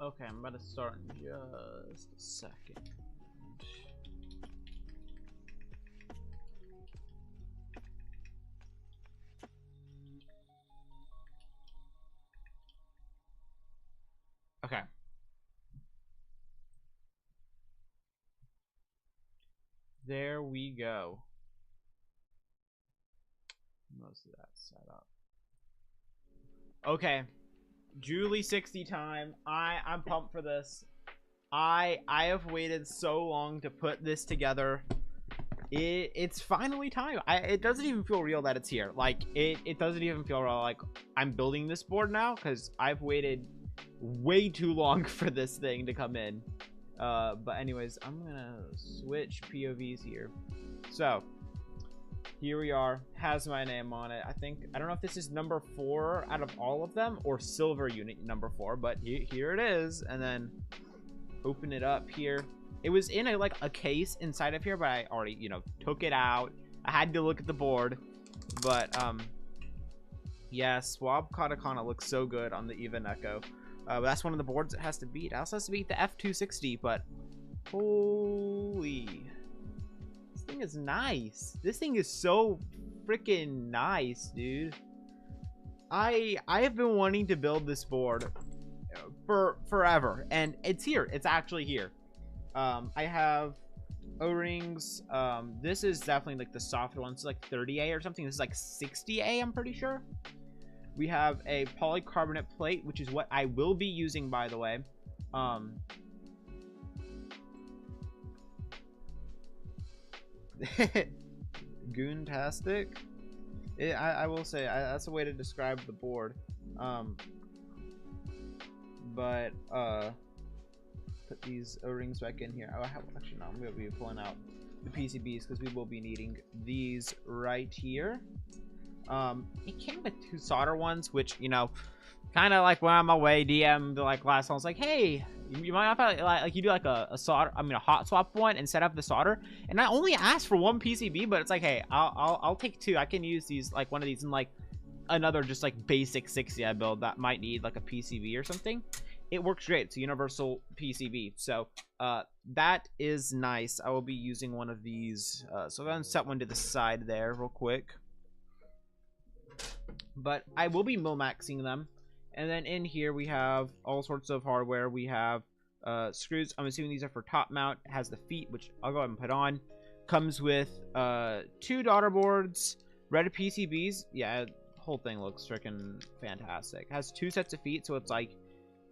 Okay, I'm about to start in just a second. Okay. There we go. Most of that set up. Okay. Julie60 time. I'm pumped for this. I have waited so long to put this together. It's finally time. It doesn't even feel real that it's here. Like it doesn't even feel real like I'm building this board now, because I've waited way too long for this thing to come in. But anyways, I'm gonna switch POVs here. So here we are. Has my name on it. I don't know if this is number 4 out of all of them or silver unit number 4, but here it is. And then open it up here. It was in a case inside of here, but I already, took it out. I had to look at the board, but yeah, Swab Katakana looks so good on the Even Echo. But that's one of the boards it has to beat. It also has to beat the F260, but holy, this thing is nice. This thing is so freaking nice, dude. I have been wanting to build this board for forever, and it's here. It's actually here. I have O-rings. This is definitely like the softer one. It's like 30A or something. This is like 60A, I'm pretty sure. We have a polycarbonate plate, which is what I will be using, by the way. Goontastic. I will say that's a way to describe the board. But put these O-rings back in here. Actually, no, I'm gonna be pulling out the PCBs because we will be needing these right here. It came with 2 solder ones, which, kind of like when I'm away, DM the last one. I was like, hey, you might not like you do like a solder, a hot swap one instead of the solder. And I only asked for 1 PCB, but it's like, hey, I'll take 2. I can use these, like one of these, in like another just like basic 60 I build that might need like a PCB or something. It works great. It's a universal PCB, so that is nice. I will be using one of these. So I'm gonna set one to the side there real quick. But I will be mil-maxing them. And then in here we have all sorts of hardware. We have screws. I'm assuming these are for top mount. It has the feet, which I'll go ahead and put on. Comes with 2 daughter boards, red PCBs. Yeah, the whole thing looks freaking fantastic. It has 2 sets of feet, so it's like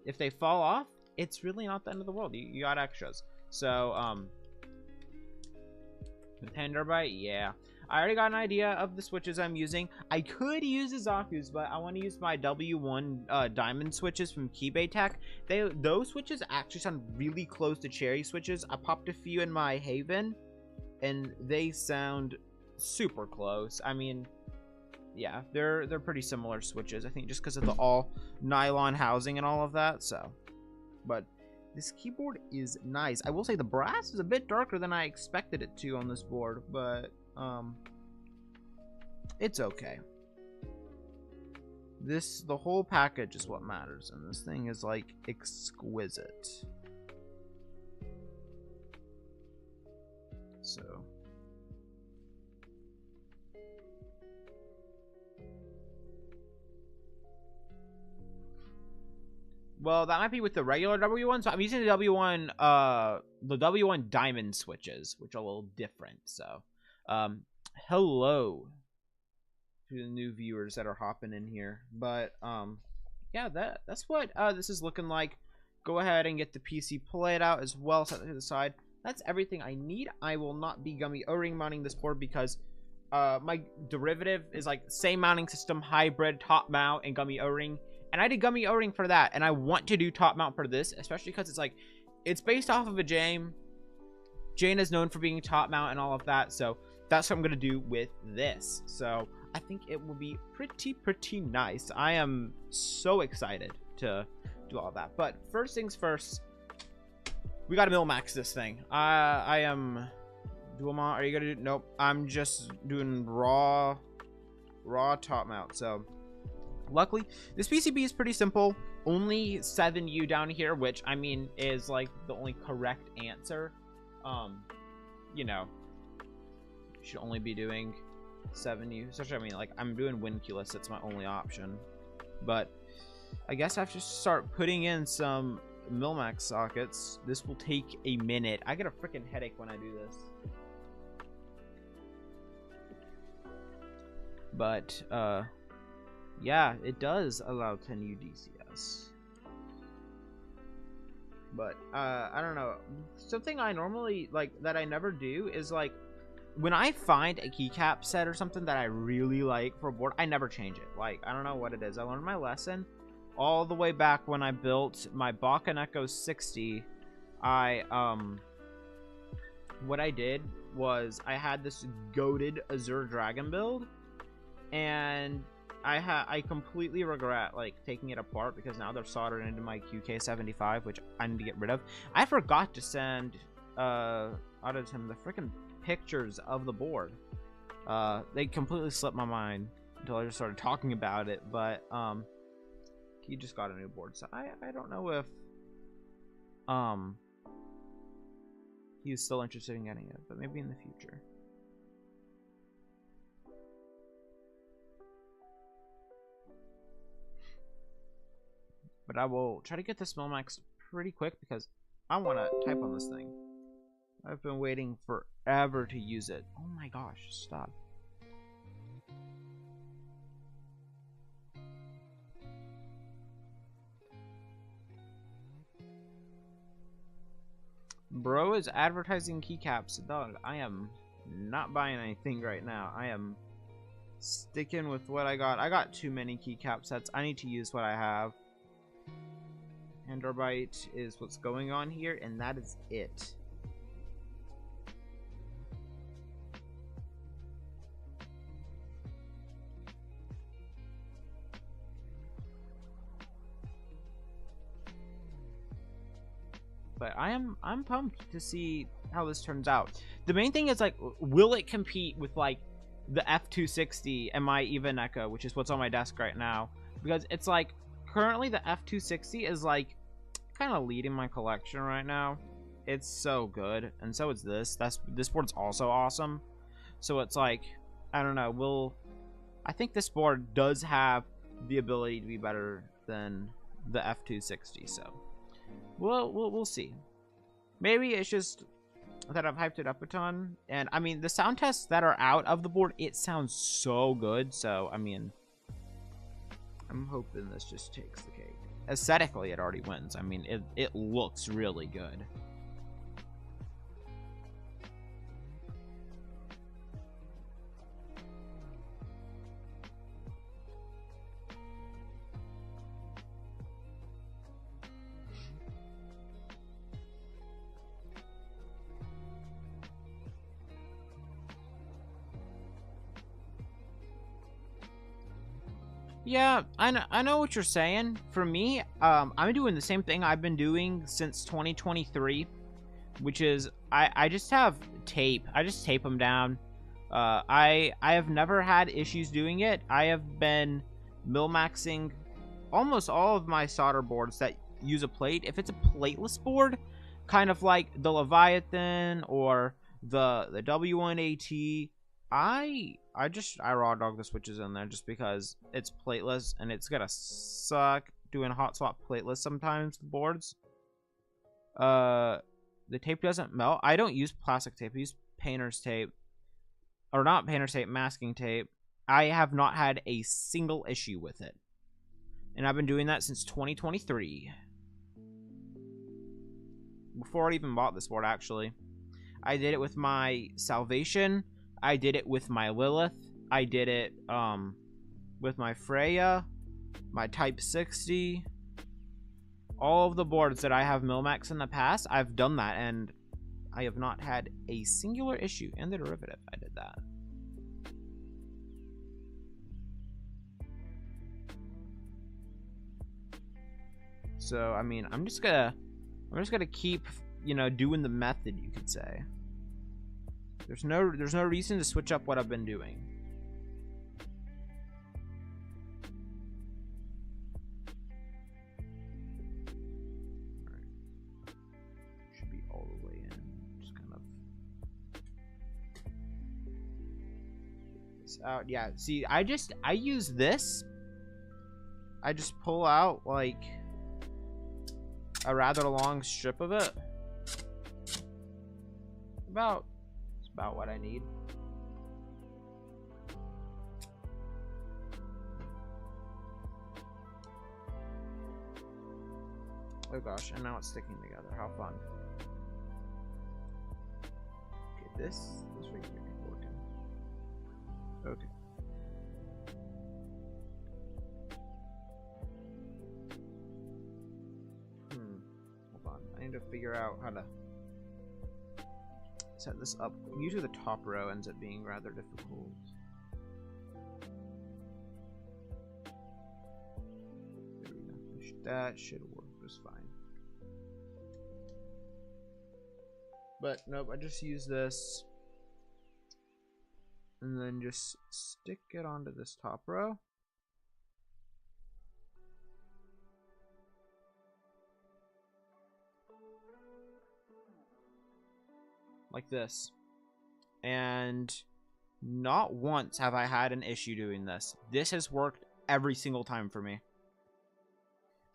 if they fall off, it's really not the end of the world. You got extras. So 10 terabyte, yeah. I already got an idea of the switches I'm using. I could use the Zaku's, but I want to use my W1 diamond switches from Keybay Tech. Those switches actually sound really close to Cherry switches. I popped a few in my Haven, and they sound super close. I mean, yeah, they're pretty similar switches. I think just because of the all nylon housing and all of that. So, but this keyboard is nice. I will say the brass is a bit darker than I expected it to on this board, but it's okay. The whole package is what matters, and this thing is like exquisite. So well, that might be with the regular W1. So I'm using the W1 diamond switches, which are a little different. So hello to the new viewers that are hopping in here. But yeah, that's what this is looking like. Go ahead and get the PC plate out as well, set it to the side. That's everything I need. I will not be gummy O-ring mounting this board because my derivative is like same mounting system, hybrid, top mount, and gummy O-ring. And I did gummy O-ring for that, and I want to do top mount for this, especially because it's based off of a Jane. Jane is known for being top mount and all of that, so that's what I'm gonna do with this. So I think it will be pretty nice. I am so excited to do all that. But first things first, we gotta mil-max this thing. I am dual mount. Are you gonna do? Nope. I'm just doing raw top mount. So Luckily, this PCB is pretty simple. Only 7U down here, which, I mean, is, like, the only correct answer. You know, should only be doing 7U. Especially, I mean, like, I'm doing Winculus. It's my only option. But I guess I have to start putting in some Milmax sockets. This will take a minute. I get a freaking headache when I do this. But, yeah, it does allow 10U DCS. But, I don't know. Something I normally, like, that I never do is, like, when I find a keycap set or something that I really like for a board, I never change it. Like, I don't know what it is. I learned my lesson all the way back when I built my Bakaneko 60. What I did was I had this goated Azure Dragon build, and I completely regret, like, taking it apart because now they're soldered into my QK75, which I need to get rid of. I forgot to send Auditim the freaking pictures of the board. They completely slipped my mind until I just started talking about it. But he just got a new board, so I don't know if he's still interested in getting it, but maybe in the future. But I will try to get this Milmax pretty quick because I want to type on this thing. I've been waiting forever to use it. Oh my gosh, stop. Bro is advertising keycaps. Dog, I am not buying anything right now. I am sticking with what I got. I got too many keycap sets. I need to use what I have. Androbyte is what's going on here, and that is it. But I'm pumped to see how this turns out. The main thing is, like, will it compete with, like, the F260 and my Echo, which is what's on my desk right now? Because it's like currently the F260 is like kind of leading my collection right now. It's so good, and so is this. This board's also awesome. So it's like, I don't know. I think this board does have the ability to be better than the F260. So we'll see. Maybe it's just that I've hyped it up a ton, and I mean the sound tests that are out of the board, it sounds so good. So I mean, I'm hoping this just takes the cake. Aesthetically, it already wins. I mean, it looks really good. Yeah, I know what you're saying. For me, I'm doing the same thing I've been doing since 2023, which is I just have tape. I just tape them down. I have never had issues doing it. I have been Milmaxing almost all of my solder boards that use a plate. If it's a plateless board, kind of like the Leviathan or the W1AT, I raw dog the switches in there just because it's plateless and it's gonna suck doing hot swap plateless sometimes, the boards. The tape doesn't melt. I don't use plastic tape. I use painter's tape. Or not painter's tape, masking tape. I have not had a single issue with it. And I've been doing that since 2023. Before I even bought this board, actually. I did it with my Salvation. I did it with my Lilith. I did it with my Freya, my Type 60. All of the boards that I have Milmax in the past, I've done that, and I have not had a singular issue. And the derivative, I did that. So, I mean, I'm just gonna keep, you know, doing the method, you could say. There's no reason to switch up what I've been doing. out. Yeah, see, I use this. I just pull out like a rather long strip of it. It's about what I need. Oh gosh, and now it's sticking together. How fun. Okay, this right here is working. Okay. Hold on. I need to figure out how to set this up. Usually the top row ends up being rather difficult. There we go. That should work just fine. But nope, I just use this and then just stick it onto this top row. Like this. And not once have I had an issue doing this. This has worked every single time for me.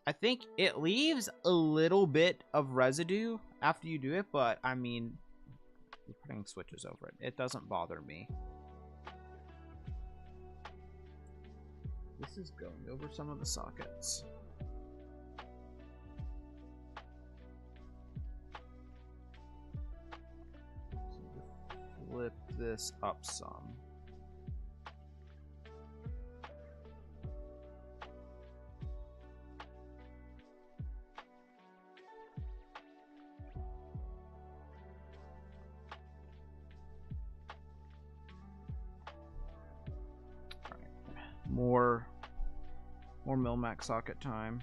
I think it leaves a little bit of residue after you do it, but I mean, you're putting switches over it. It doesn't bother me. This is going over some of the sockets. Flip this up some. More Milmac socket time.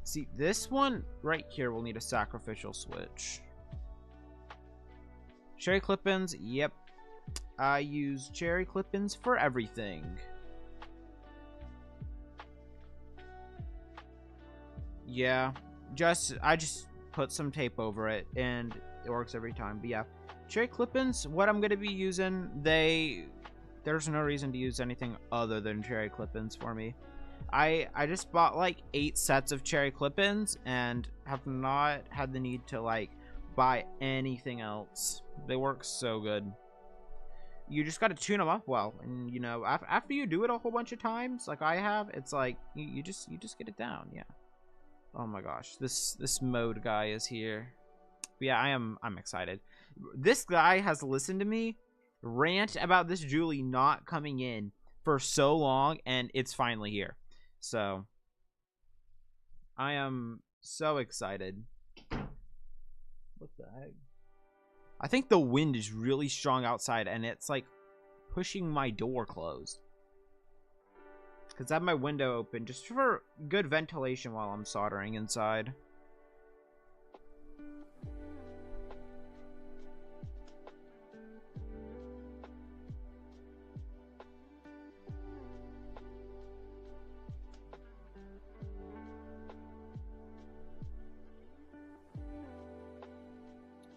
See, this one right here will need a sacrificial switch. Cherry clip-ins, yep. I use cherry clip-ins for everything. Yeah, I just put some tape over it and it works every time. But yeah, cherry clip-ins, what I'm gonna be using, there's no reason to use anything other than cherry clip-ins for me. I just bought like 8 sets of cherry clip-ins and have not had the need to like buy anything else. They work so good. You just got to tune them up well, and you know, after you do it a whole bunch of times like I have, it's like you just get it down. Yeah. Oh my gosh, this mode guy is here. But yeah, I'm excited. This guy has listened to me rant about this Julie not coming in for so long, and it's finally here. So I am so excited. What the heck? I think the wind is really strong outside, and it's like pushing my door closed. Because I have my window open just for good ventilation while I'm soldering inside.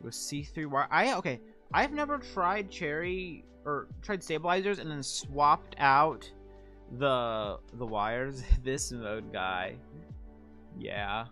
With see-through wire. I've never tried tried stabilizers and then swapped out the wires. This mode guy. Yeah.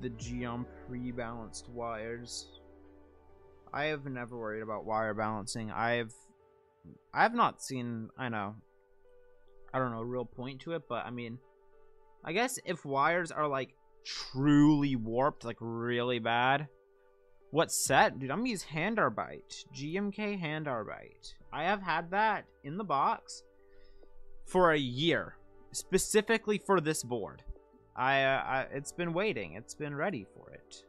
The Geom pre-balanced wires. I have never worried about wire balancing. I've not seen, I don't know, a real point to it, but I mean, I guess if wires are like truly warped, like really bad. What set? Dude, I'm gonna use Handarbite. GMK Handarbite. I have had that in the box for a year, specifically for this board. It's been waiting. It's been ready for it.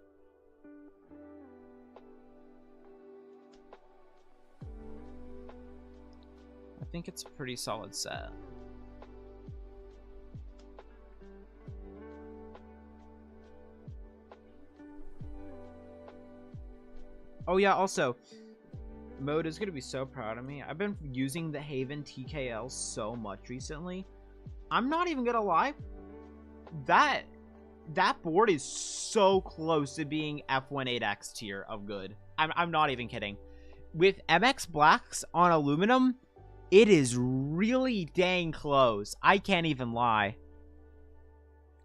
I think it's a pretty solid set. Oh yeah, also, Mode is going to be so proud of me. I've been using the Haven TKL so much recently. I'm not even going to lie. That board is so close to being F18X tier of good. I'm not even kidding. With MX Blacks on aluminum, it is really dang close. I can't even lie.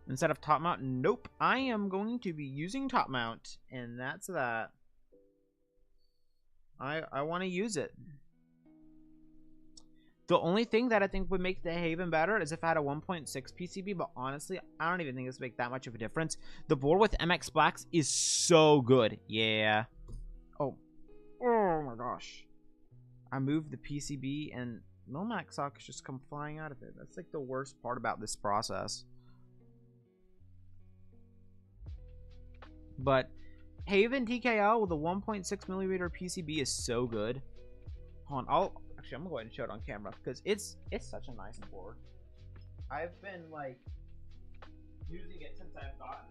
Instead of top mount, nope. I am going to be using top mount, and that's that. I want to use it. The only thing that I think would make the Haven better is if I had a 1.6 PCB, but honestly, I don't even think this would make that much of a difference. The board with MX Blacks is so good. Yeah. Oh my gosh. I moved the PCB and Milmax sockets just come flying out of it. That's like the worst part about this process. But Haven TKL with a 1.6mm PCB is so good. Hold on, I'm gonna go ahead and show it on camera because it's such a nice board. I've been like using it since I've gotten it.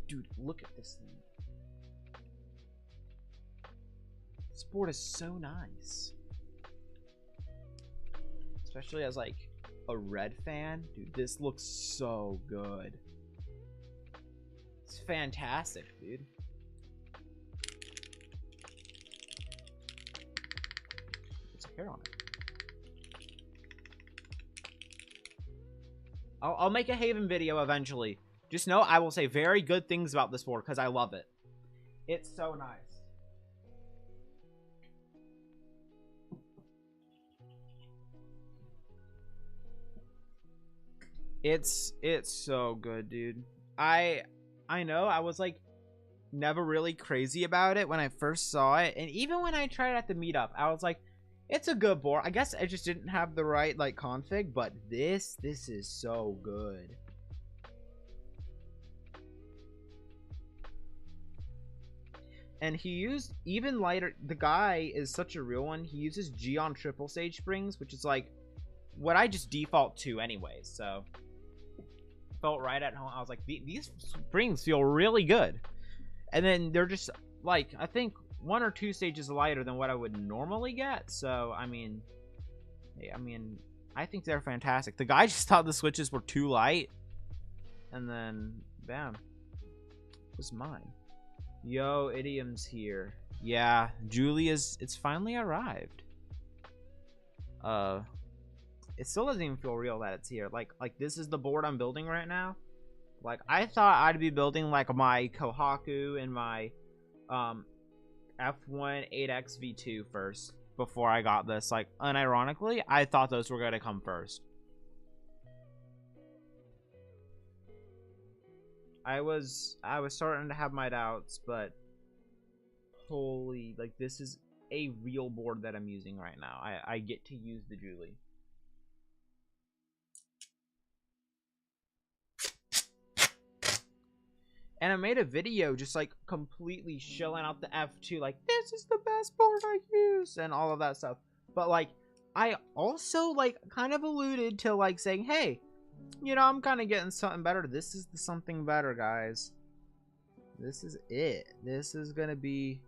Dude, look at this thing. This board is so nice. Especially as like a red fan. Dude, this looks so good. It's fantastic, dude. There's a hair on it. I'll make a Haven video eventually. Just know I will say very good things about this board because I love it. It's so nice. It's so good, dude. I know I was like never really crazy about it when I first saw it, and even when I tried it at the meetup, I was like, it's a good board. I guess I just didn't have the right like config, but this is so good. And he used even lighter. The guy is such a real one. He uses Geon triple stage springs, which is like what I just default to anyways. So felt right at home. I was like, these springs feel really good. And then they're just like, I think 1 or 2 stages lighter than what I would normally get. So I mean, I think they're fantastic. The guy just thought the switches were too light, and then bam, it was mine. Yo, Idiom's here. Yeah, Julie it's finally arrived. It still doesn't even feel real that it's here. Like this is the board I'm building right now. Like I thought I'd be building like my Kohaku and my F1 8X V2 first before I got this. Like unironically, I thought those were gonna come first. I was starting to have my doubts, but holy, like this is a real board that I'm using right now. I get to use the Julie. And I made a video just like completely shilling out the F2, like this is the best board I use and all of that stuff. But like I also like kind of alluded to like saying, hey, you know, I'm kind of getting something better. This is the something better, guys. This is it. This is gonna be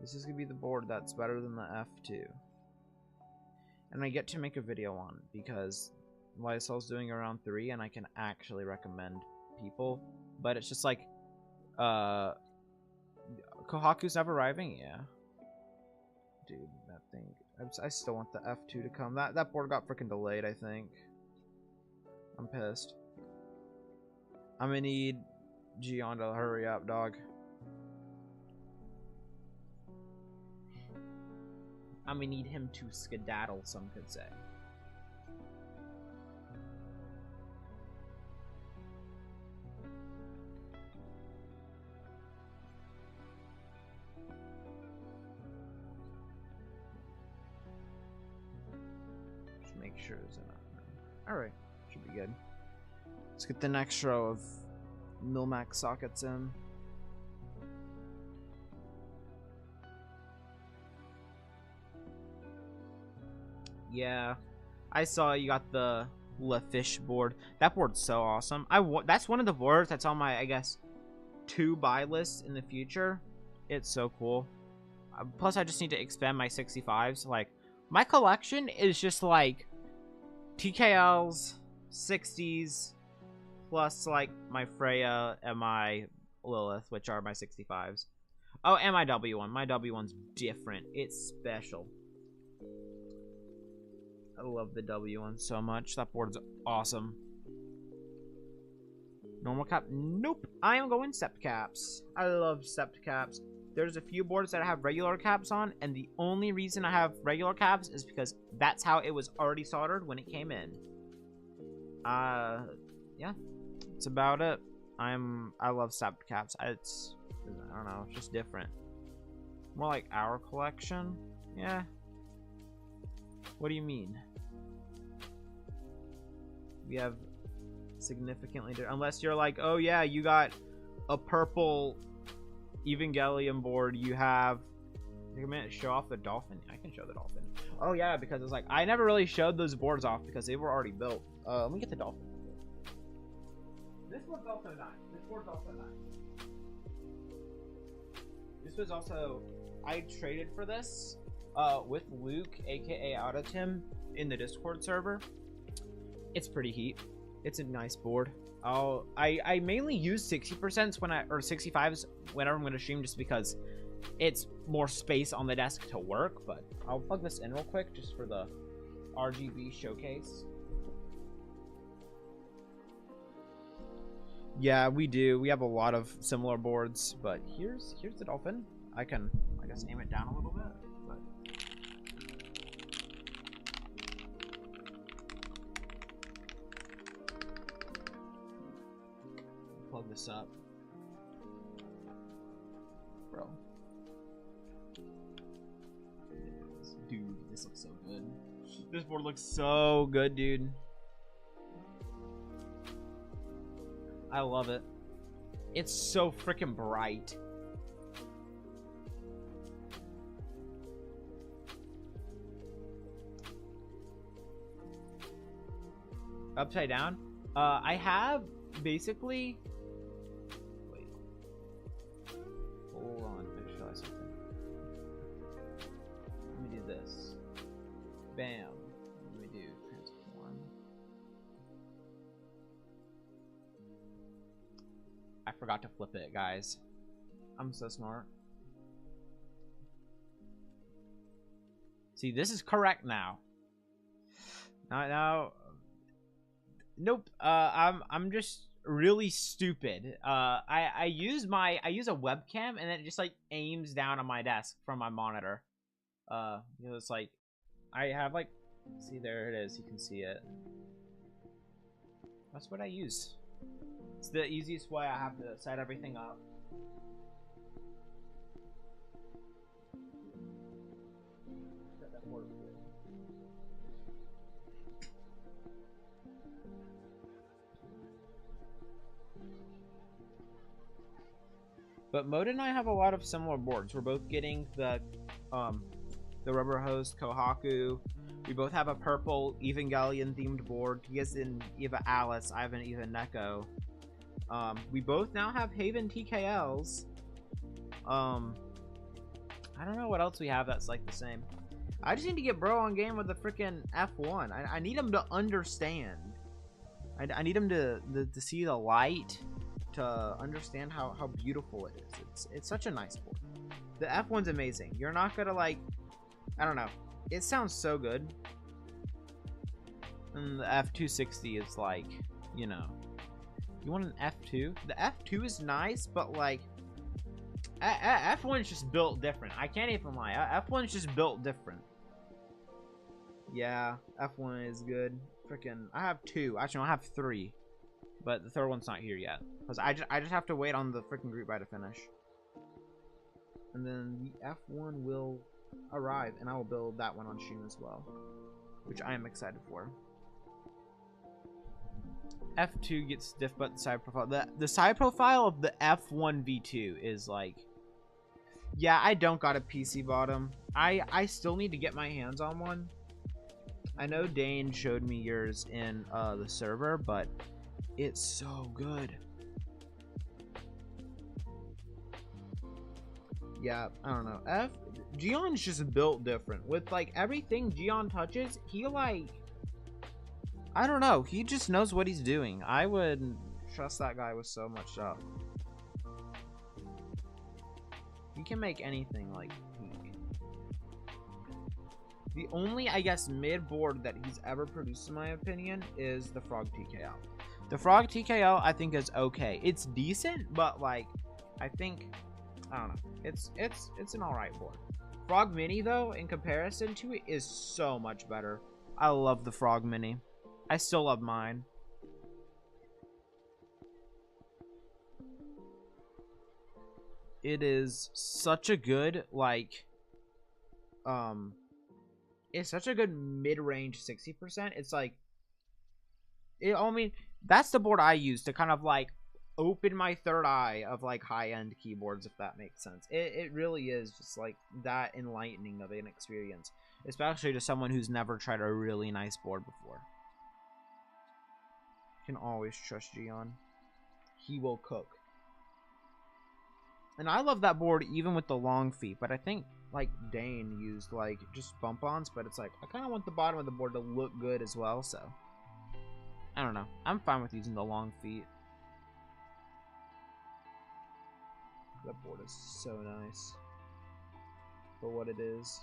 the board that's better than the F2. And I get to make a video on it because Lysol's doing around 3 and I can actually recommend people. But it's just like Kohaku's never arriving. Yeah, dude, that thing, I still want the F2 to come. That board got freaking delayed, I think. I'm pissed. I'm gonna need Geon to hurry up, dog. I'm gonna need him to skedaddle, some could say. Just make sure there's enough. Alright, should be good. Let's get the next row of Milmax sockets in. Yeah, I saw you got the Fish board. That board's so awesome. That's one of the boards that's on my, I guess, to buy list in the future. It's so cool. Plus, I just need to expand my 65s. Like, my collection is just like TKLs, 60s, plus like my Freya and my Lilith, which are my 65s. Oh, and my W1. My W1's different. It's special. I love the W1 so much. That board's awesome. Normal cap? Nope. I am going sept caps. I love sept caps. There's a few boards that I have regular caps on, and the only reason I have regular caps is because that's how it was already soldered when it came in. Yeah. That's about it. I love sept caps. I don't know, it's just different. More like our collection? Yeah. What do you mean? We have significantly different, unless you're like, oh yeah, you got a purple Evangelion board, you have, you're gonna show off the dolphin. I can show the dolphin. Oh yeah, because it's like, I never really showed those boards off because they were already built. Let me get the dolphin. This board's also nice. This board's also nice. This was also, I traded for this with Luke, aka Autotim, in the Discord server. It's pretty heat. It's a nice board. I mainly use 60% when or 65s whenever I'm going to stream, just because it's more space on the desk to work. But I'll plug this in real quick just for the RGB showcase. Yeah, we do. We have a lot of similar boards, but here's the dolphin. I can, I guess, aim it down a little bit. But plug this up, bro. Dude, this looks so good. This board looks so good, dude. I love it. It's so freaking bright. Upside down? I have basically... Wait. Hold on. I just realized something. Let me do this. Bam. Let me do transform. I forgot to flip it, guys. I'm so smart. See, this is correct now. Now, nope. I'm just really stupid. I use a webcam and then it just like aims down on my desk from my monitor. It's like I have like, see, there it is. You can see it. That's what I use. It's the easiest way. I have to set everything up. Set that board up. But Mode and I have a lot of similar boards. We're both getting the Rubber Hose Kohaku. We both have a purple Evangelion themed board. He has an Eva Alice. I have an Eva Neko. We both now have Haven TKLs. I don't know what else we have that's like the same. I just need to get bro on game with the freaking F1. I need him to understand. I need him to see the light, to understand how beautiful it is. It's such a nice board. The F1's amazing. You're not gonna like, I don't know. It sounds so good. And the F260 is like, you know, you want an F2? The F2 is nice, but like, F1's just built different. I can't even lie. F1's just built different. Yeah, F1 is good. Freaking, I have two. Actually, I have three. But the third one's not here yet. Because I just have to wait on the freaking group buy to finish. And then the F1 will arrive, and I will build that one on stream as well. Which I am excited for. F2 gets stiff, but the side profile. The side profile of the F1 V2 is like... Yeah, I don't got a PC bottom. I still need to get my hands on one. I know Dane showed me yours in the server, but it's so good. Yeah, I don't know. Gion's just built different. With like everything Gion touches, he like, I don't know, he just knows what he's doing. I would trust that guy with so much stuff. He can make anything like peak. The only, I guess, mid board that he's ever produced, in my opinion, is the Frog TKO. The Frog TKO, I think, is okay. It's decent, but like, I think, I don't know. It's an alright board. Frog Mini, though, in comparison to it, is so much better. I love the Frog Mini. I still love mine. It is such a good, like, it's such a good mid-range 60%. It's like, I mean, that's the board I use to kind of, like, open my third eye of, like, high-end keyboards, if that makes sense. It really is just, like, that enlightening of an experience, especially to someone who's never tried a really nice board before. You can always trust Gion. He will cook. And I love that board even with the long feet, but I think, like, Dane used, like, just bump-ons, but it's like, I kind of want the bottom of the board to look good as well, so. I don't know. I'm fine with using the long feet. That board is so nice for what it is.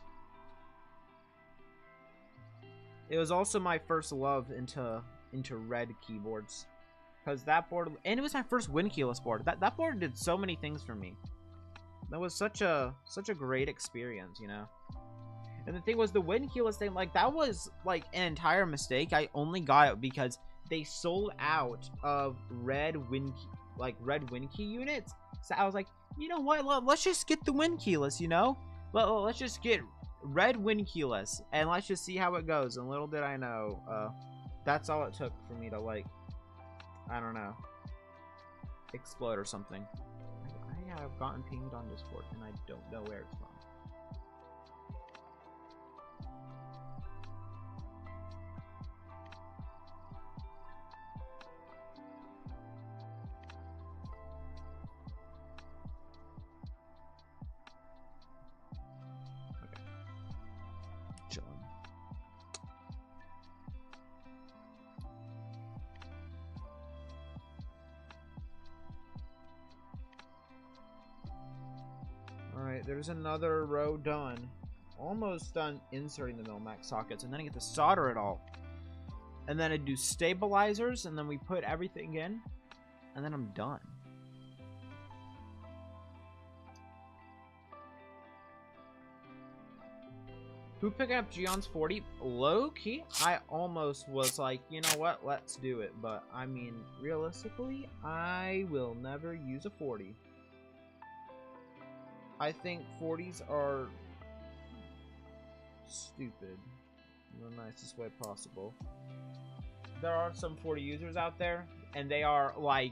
It was also my first love into red keyboards, because that board, and it was my first win keyless board. That board did so many things for me. That was such a great experience, you know. And the thing was, the win keyless thing, like, that was like an entire mistake. I only got it because they sold out of red win key units. So I was like, you know what? Let's just get the win keyless, you know? Let's just get red win keyless, and let's just see how it goes. And little did I know, that's all it took for me to, like, I don't know, explode or something. I have gotten pinged on Discord, and I don't know where it's from. Alright, there's another row done. Almost done inserting the Milmax sockets, and then I get to solder it all. And then I do stabilizers, and then we put everything in, and then I'm done. Who picked up Gion's 40? Low key, I almost was like, you know what, let's do it. But, I mean, realistically, I will never use a 40. I think 40s are stupid in the nicest way possible. There are some 40 users out there, and they are, like,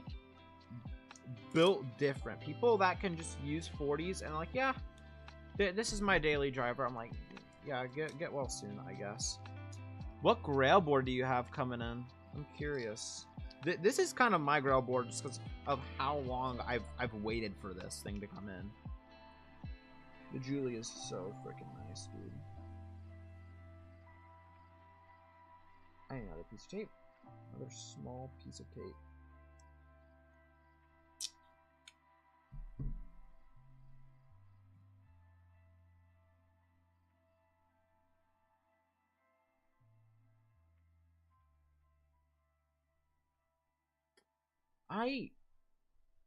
built different. People that can just use 40s and like, yeah, this is my daily driver. I'm like, yeah, get well soon, I guess. What grail board do you have coming in? I'm curious. This is kind of my grail board just because of how long I've waited for this thing to come in. The Julie is so freaking nice, dude. I need another piece of tape. Another small piece of tape.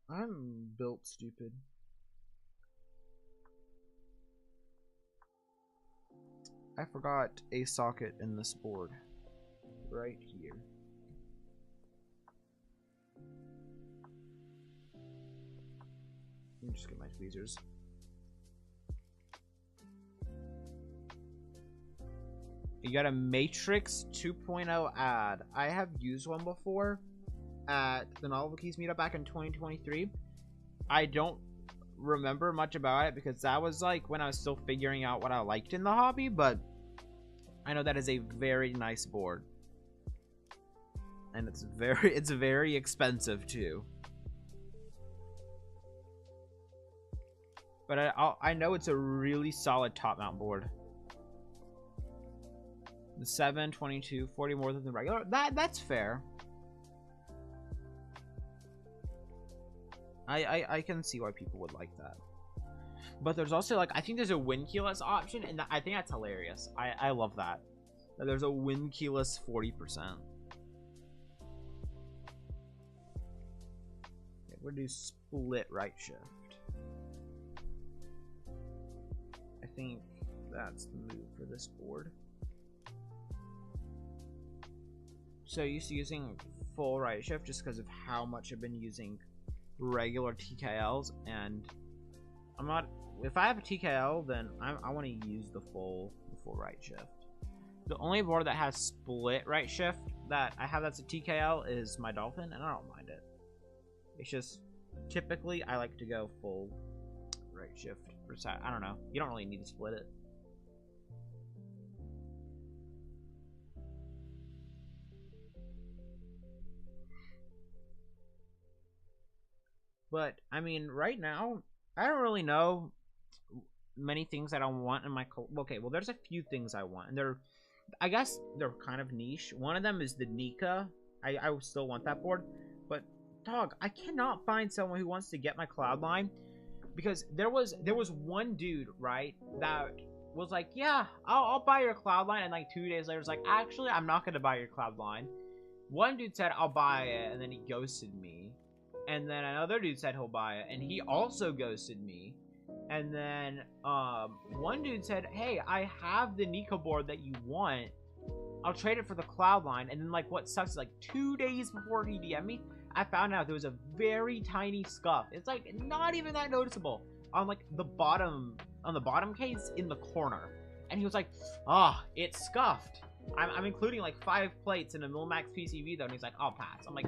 I'm built stupid. I forgot a socket in this board. Right here. Let me just get my tweezers. You got a Matrix 2.0 ad. I have used one before at the Novel Keys meetup back in 2023. I don't remember much about it because that was like when I was still figuring out what I liked in the hobby, but I know that is a very nice board. And it's very expensive too. But I know it's a really solid top mount board. The 7, 22, 40 more than the regular. That's fair. I can see why people would like that. But there's also, like, I think there's a win keyless option, and I think that's hilarious. I love that. There's a win keyless 40%. Okay, we're gonna do split right shift. I think that's the move for this board. So used to using full right shift just because of how much I've been using regular TKLs, and I'm not. If I have a TKL, then I want to use the full right shift. The only board that has split right shift that I have that's a TKL is my Dolphin, and I don't mind it. It's just typically I like to go full right shift. I don't know. You don't really need to split it. But I mean, right now, I don't really know many things that I want in my okay, well, there's a few things I want, and I guess they're kind of niche. One of them is the Nika. I still want that board, but dog, I cannot find someone who wants to get my Cloudline, because there was one dude, right, that was like, yeah, I'll buy your Cloudline, and like 2 days later was like, actually, I'm not gonna buy your Cloudline. One dude said I'll buy it, and then he ghosted me. And then another dude said he'll buy it, and he also ghosted me. And then one dude said, hey, I have the Nika board that you want. I'll trade it for the Cloudline. And then, like, what sucks is, like, 2 days before he DM'd me, I found out there was a very tiny scuff. It's, like, not even that noticeable. On, like, the bottom case in the corner. And he was like, oh, it's scuffed. I'm including, like, 5 plates in a Millimax PCV, though. And he's like, I'll pass. I'm like,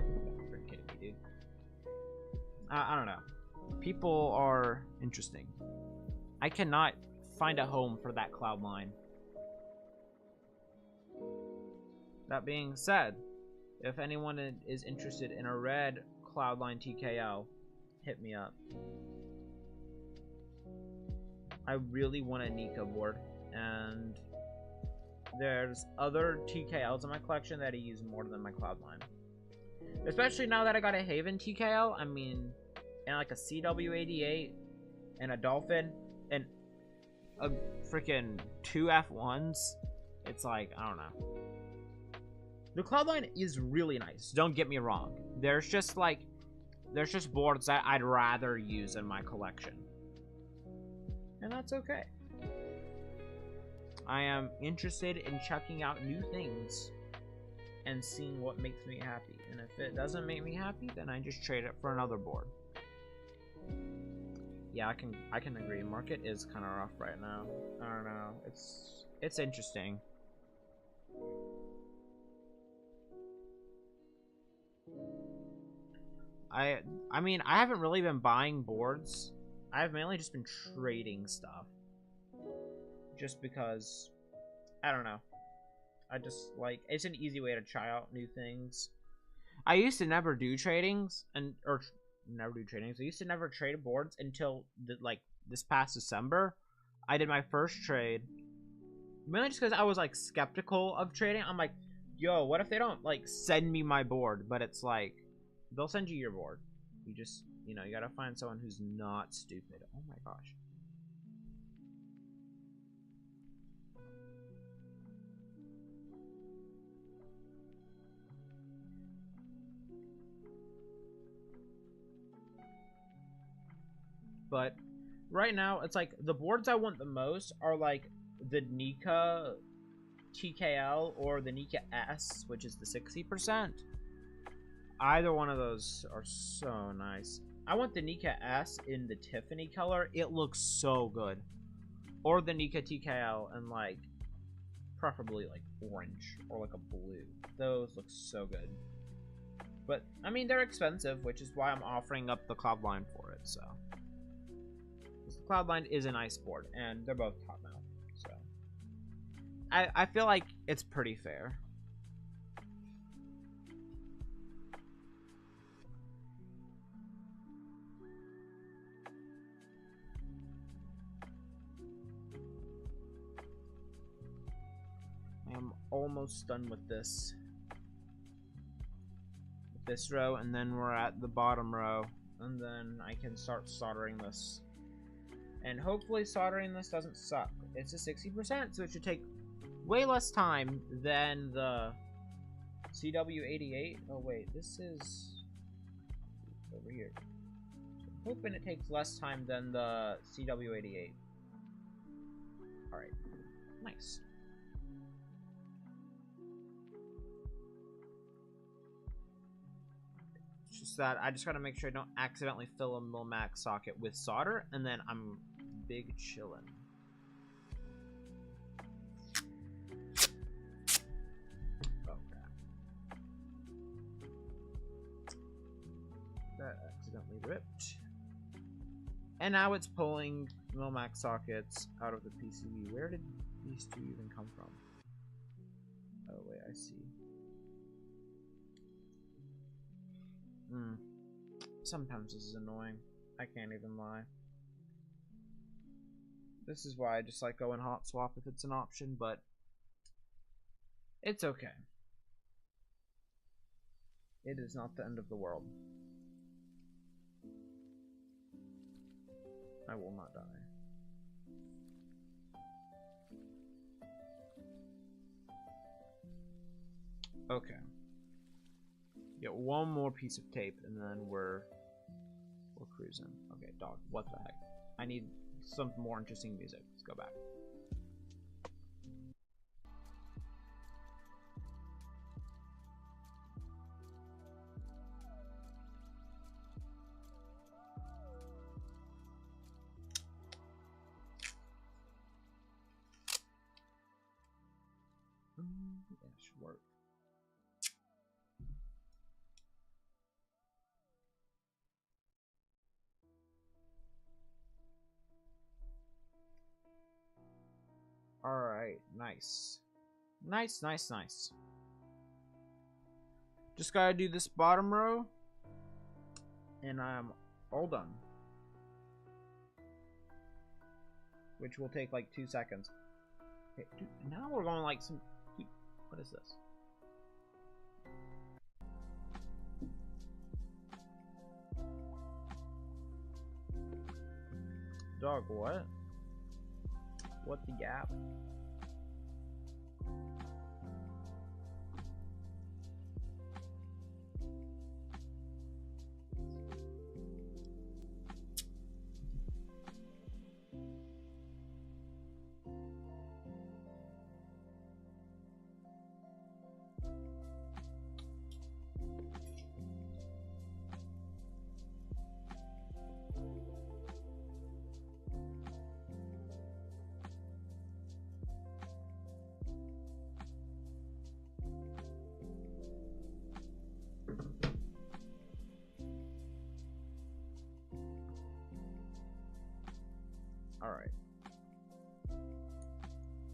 you're kidding me, dude. I don't know. People are interesting. I cannot find a home for that Cloudline. That being said, if anyone is interested in a red Cloudline TKL, hit me up. I really want a Nika board, and there's other TKLs in my collection that I use more than my Cloudline. Especially now that I got a Haven TKL, I mean, and like a CW88, and a Dolphin, and a freaking 2 F1s, it's like, I don't know. The Cloudline is really nice, don't get me wrong. There's just boards that I'd rather use in my collection. And that's okay. I am interested in checking out new things and seeing what makes me happy. And if it doesn't make me happy, then I just trade it for another board. Yeah, I can agree. Market is kind of rough right now. I don't know. It's interesting. I mean, I haven't really been buying boards. I've mainly just been trading stuff. Just because, I don't know. I just, like, it's an easy way to try out new things. I used to never do tradings, I used to never trade boards until, this past December. I did my first trade. Mainly just because I was, like, skeptical of trading. I'm like, yo, what if they don't, like, send me my board? But it's like, they'll send you your board. You just, you know, you gotta find someone who's not stupid. Oh my gosh. But right now, it's like the boards I want the most are like the Nika TKL or the Nika S, which is the 60%. Either one of those are so nice. I want the Nika S in the Tiffany color. It looks so good. Or the Nika TKL in, like, preferably like orange or like a blue. Those look so good. But I mean, they're expensive, which is why I'm offering up the Cloudline for it. So the Cloudline is a nice board, and they're both top mount. So I feel like it's pretty fair. I'm almost done with this row, and then we're at the bottom row, and then I can start soldering this. And hopefully soldering this doesn't suck. It's a 60%, so it should take way less time than the CW88. Oh wait, this is over here. So I'm hoping it takes less time than the CW88. Alright, nice. Just that I just gotta make sure I don't accidentally fill a mil-max socket with solder, and then I'm big chillin'. Oh crap. That accidentally ripped. And now it's pulling mil-max sockets out of the PCB. Where did these two even come from? Oh wait, I see. Sometimes this is annoying. I can't even lie. This is why I just like going hot swap if it's an option, but it's okay. It is not the end of the world. I will not die. Okay. Get one more piece of tape and then we're cruising. Okay, dog, what the heck? I need some more interesting music. Let's go back. Yeah, should work. Alright, nice. Nice, nice, nice. Just gotta do this bottom row, and I'm all done. Which will take like 2 seconds. Okay, dude, now we're going like some... What is this? Dog, what? What the gap? Alright.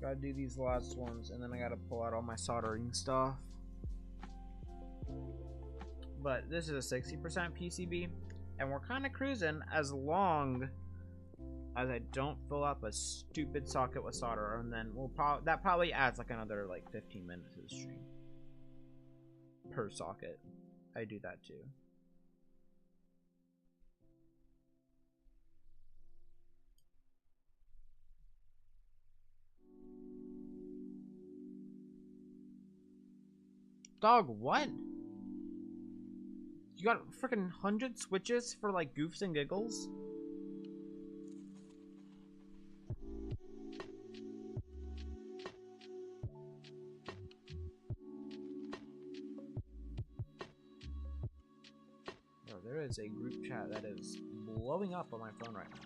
Gotta do these last ones, and then I gotta pull out all my soldering stuff. But this is a 60% PCB, and we're kind of cruising as long as I don't fill up a stupid socket with solder, and then that probably adds like another like 15 minutes to the stream. Per socket. I do that too. Dog, what? You got freaking 100 switches for like goofs and giggles? Yo, there is a group chat that is blowing up on my phone right now.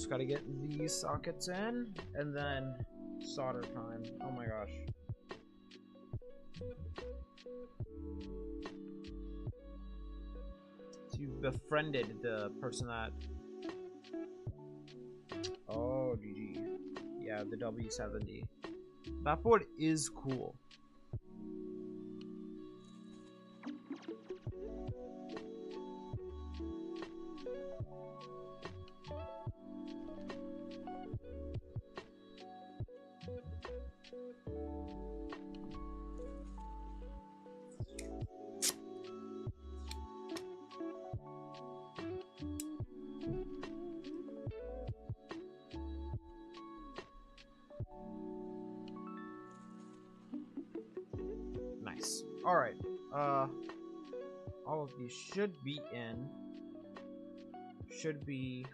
just gotta get these sockets in, and then solder time. Oh my gosh. So you've befriended the person that... Oh, GG. Yeah, the W70. That board is cool. Nice. Alright. All of these should be in. Should be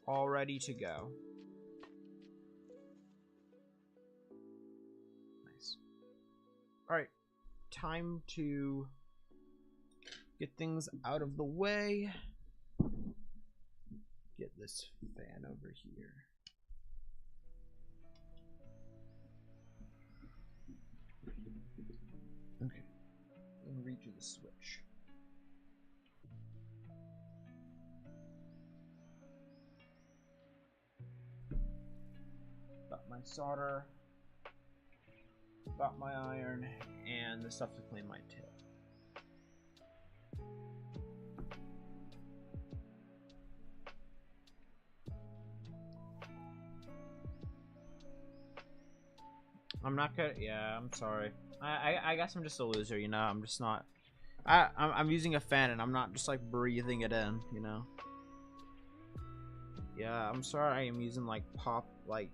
all ready to go. Nice. Alright. Time to get things out of the way. Get this fan over here. Okay. And read you the switch. Got my solder. Got my iron. And the stuff to clean my tip. I'm not gonna. Yeah, I'm sorry. I guess I'm just a loser, you know. I'm just not. I'm using a fan and I'm not just like breathing it in, you know. Yeah, I'm sorry. I am using like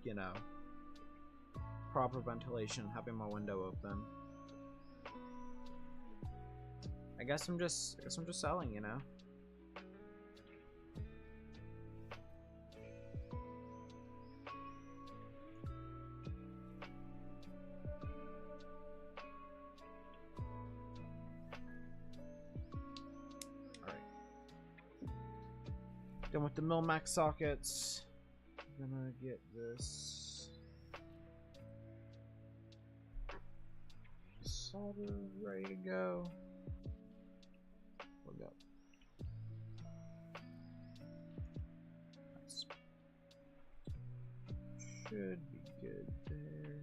you know, proper ventilation, having my window open. I guess I'm just selling, you know. Done with the Mil-Max sockets. I'm gonna get this solder ready to go. Plug up. Nice. Should be good there.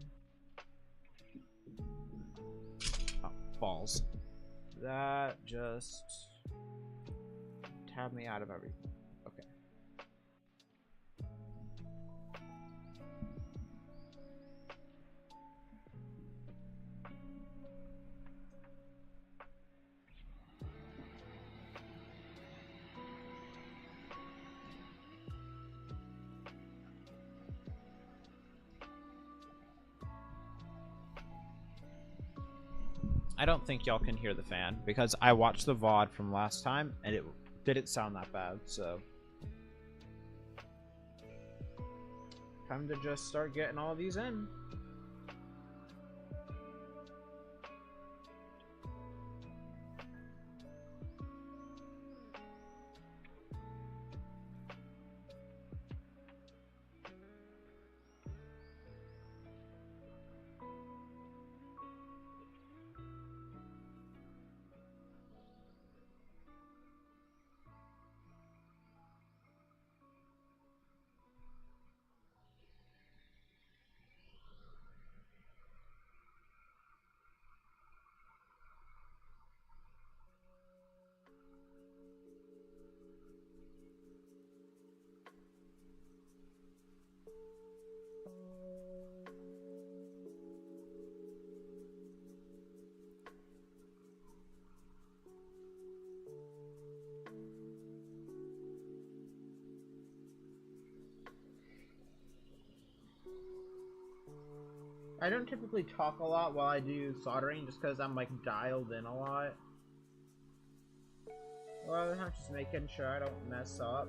Oh, balls. That just tabbed me out of everything. I don't think y'all can hear the fan because I watched the VOD from last time and it didn't sound that bad, so time to just start getting all these in. I don't typically talk a lot while I do soldering just because I'm like dialed in a lot. Well, I'm just making sure I don't mess up.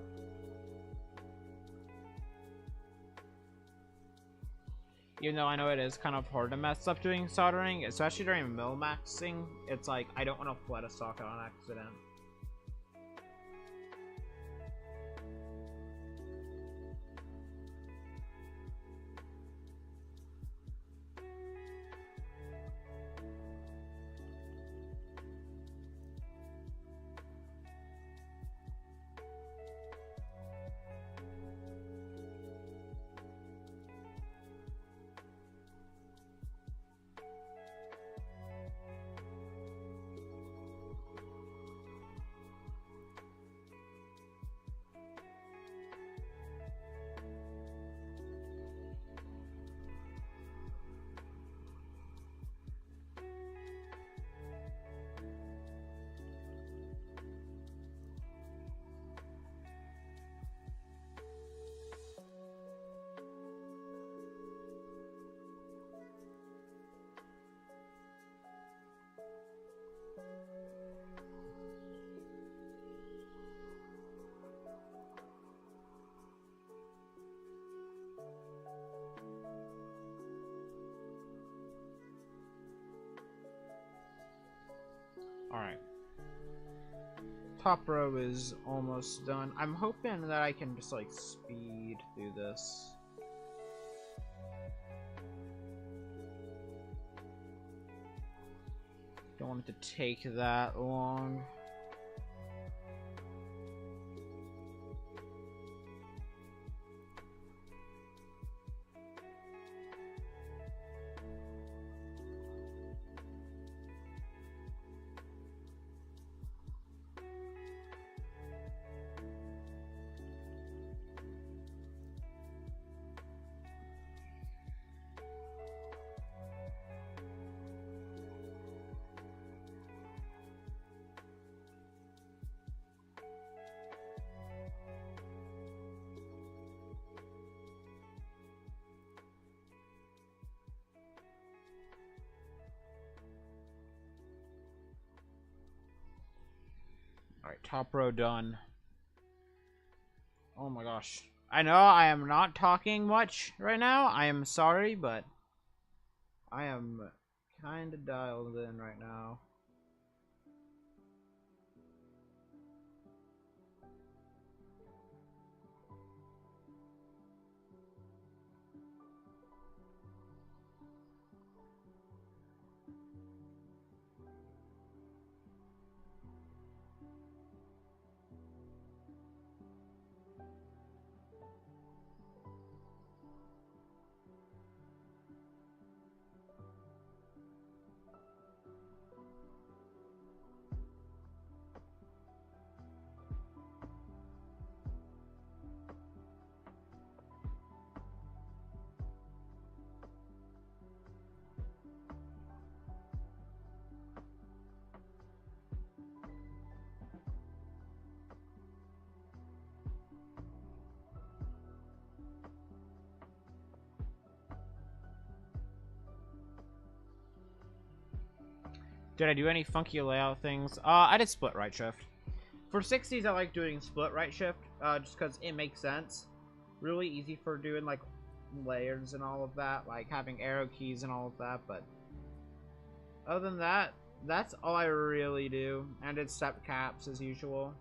Even though I know it is kind of hard to mess up doing soldering, especially during mil-maxing, it's like I don't want to flood a socket on accident. Top row is almost done. I'm hoping that I can just like speed through this. Don't want it to take that long. Alright, top row done. Oh my gosh. I know I am not talking much right now. I am sorry, but I am kind of dialed in right now. Did I do any funky layout things? I did split right shift. For 60s, I like doing split right shift, just because it makes sense. Really easy for doing, like, layers and all of that, like having arrow keys and all of that, but other than that, that's all I really do. And it's step caps, as usual.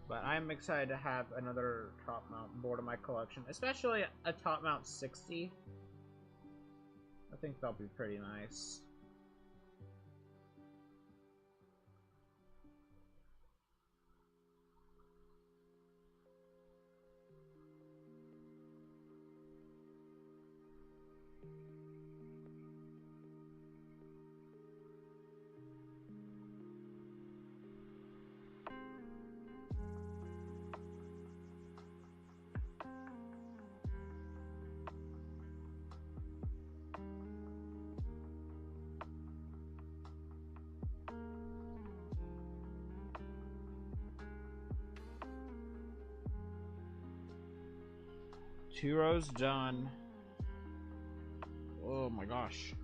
But I'm excited to have another top mount board in my collection, especially a top mount 60. I think that'll be pretty nice. Two rows done. Oh my gosh.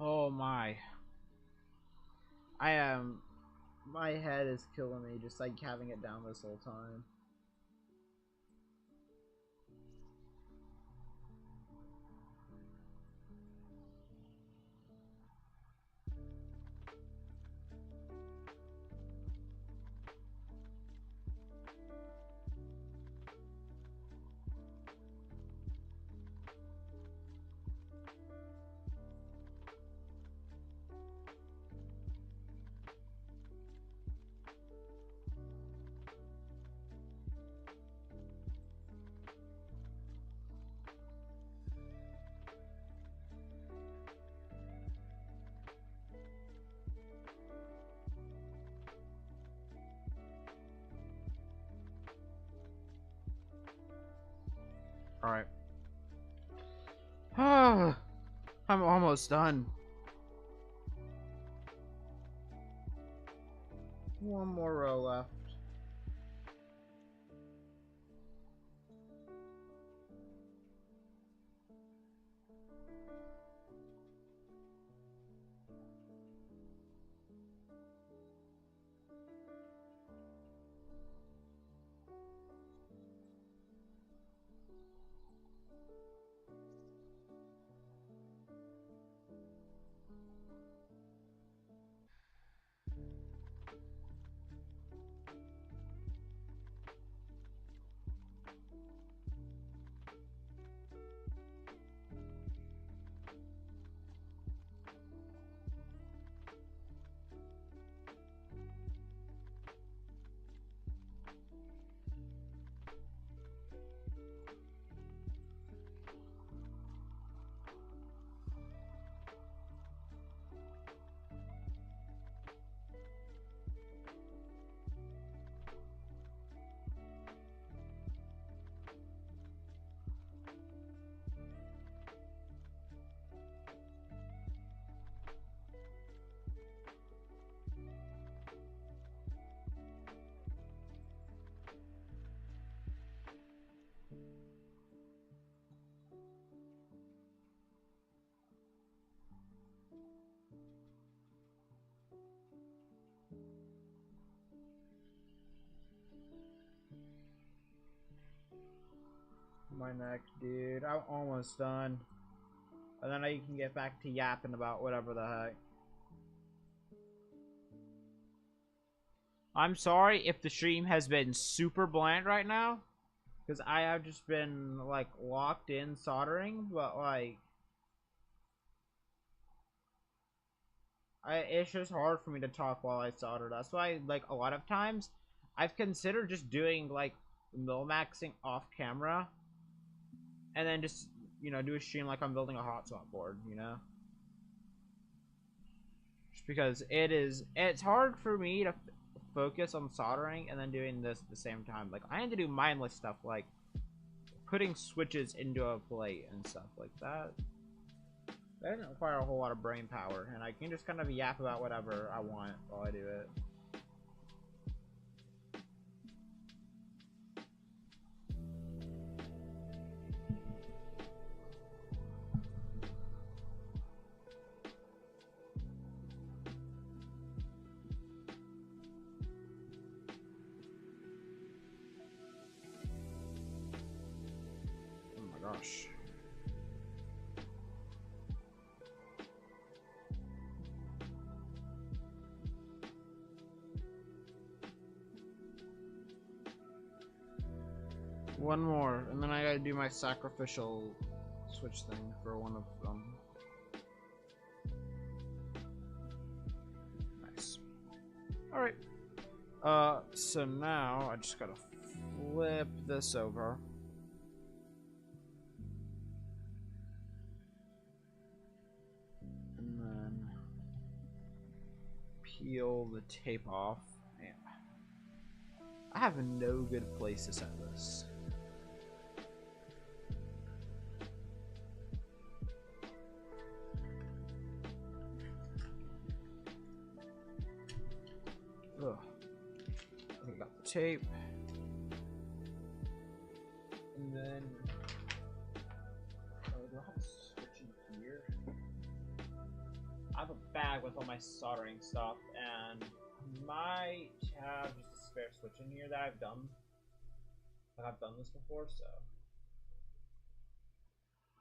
Oh my. I am. My head is killing me just like having it down this whole time. Alright. I'm almost done. One more row left. My neck, dude. I'm almost done. And then I can get back to yapping about whatever the heck. I'm sorry if the stream has been super bland right now. Because I have just been, like, locked in soldering. But, like... it's just hard for me to talk while I solder. That's why, like, a lot of times... I've considered just doing, like, mil-maxing off camera. And then just, you know, do a stream like I'm building a hotspot board, you know? Just because it's hard for me to focus on soldering and then doing this at the same time. Like, I had to do mindless stuff, like putting switches into a plate and stuff like that. That doesn't require a whole lot of brain power, and I can just kind of yap about whatever I want while I do it. Oh my gosh. One more, and then I gotta do my sacrificial switch thing for one of them. Nice. Alright. So now I just gotta flip this over. And then peel the tape off. Man, I have no good place to set this. Ugh. I got the tape. And then do I have a switch in here? I have a bag with all my soldering stuff, and might have just a spare switch in here that I've done. Like I've done this before, so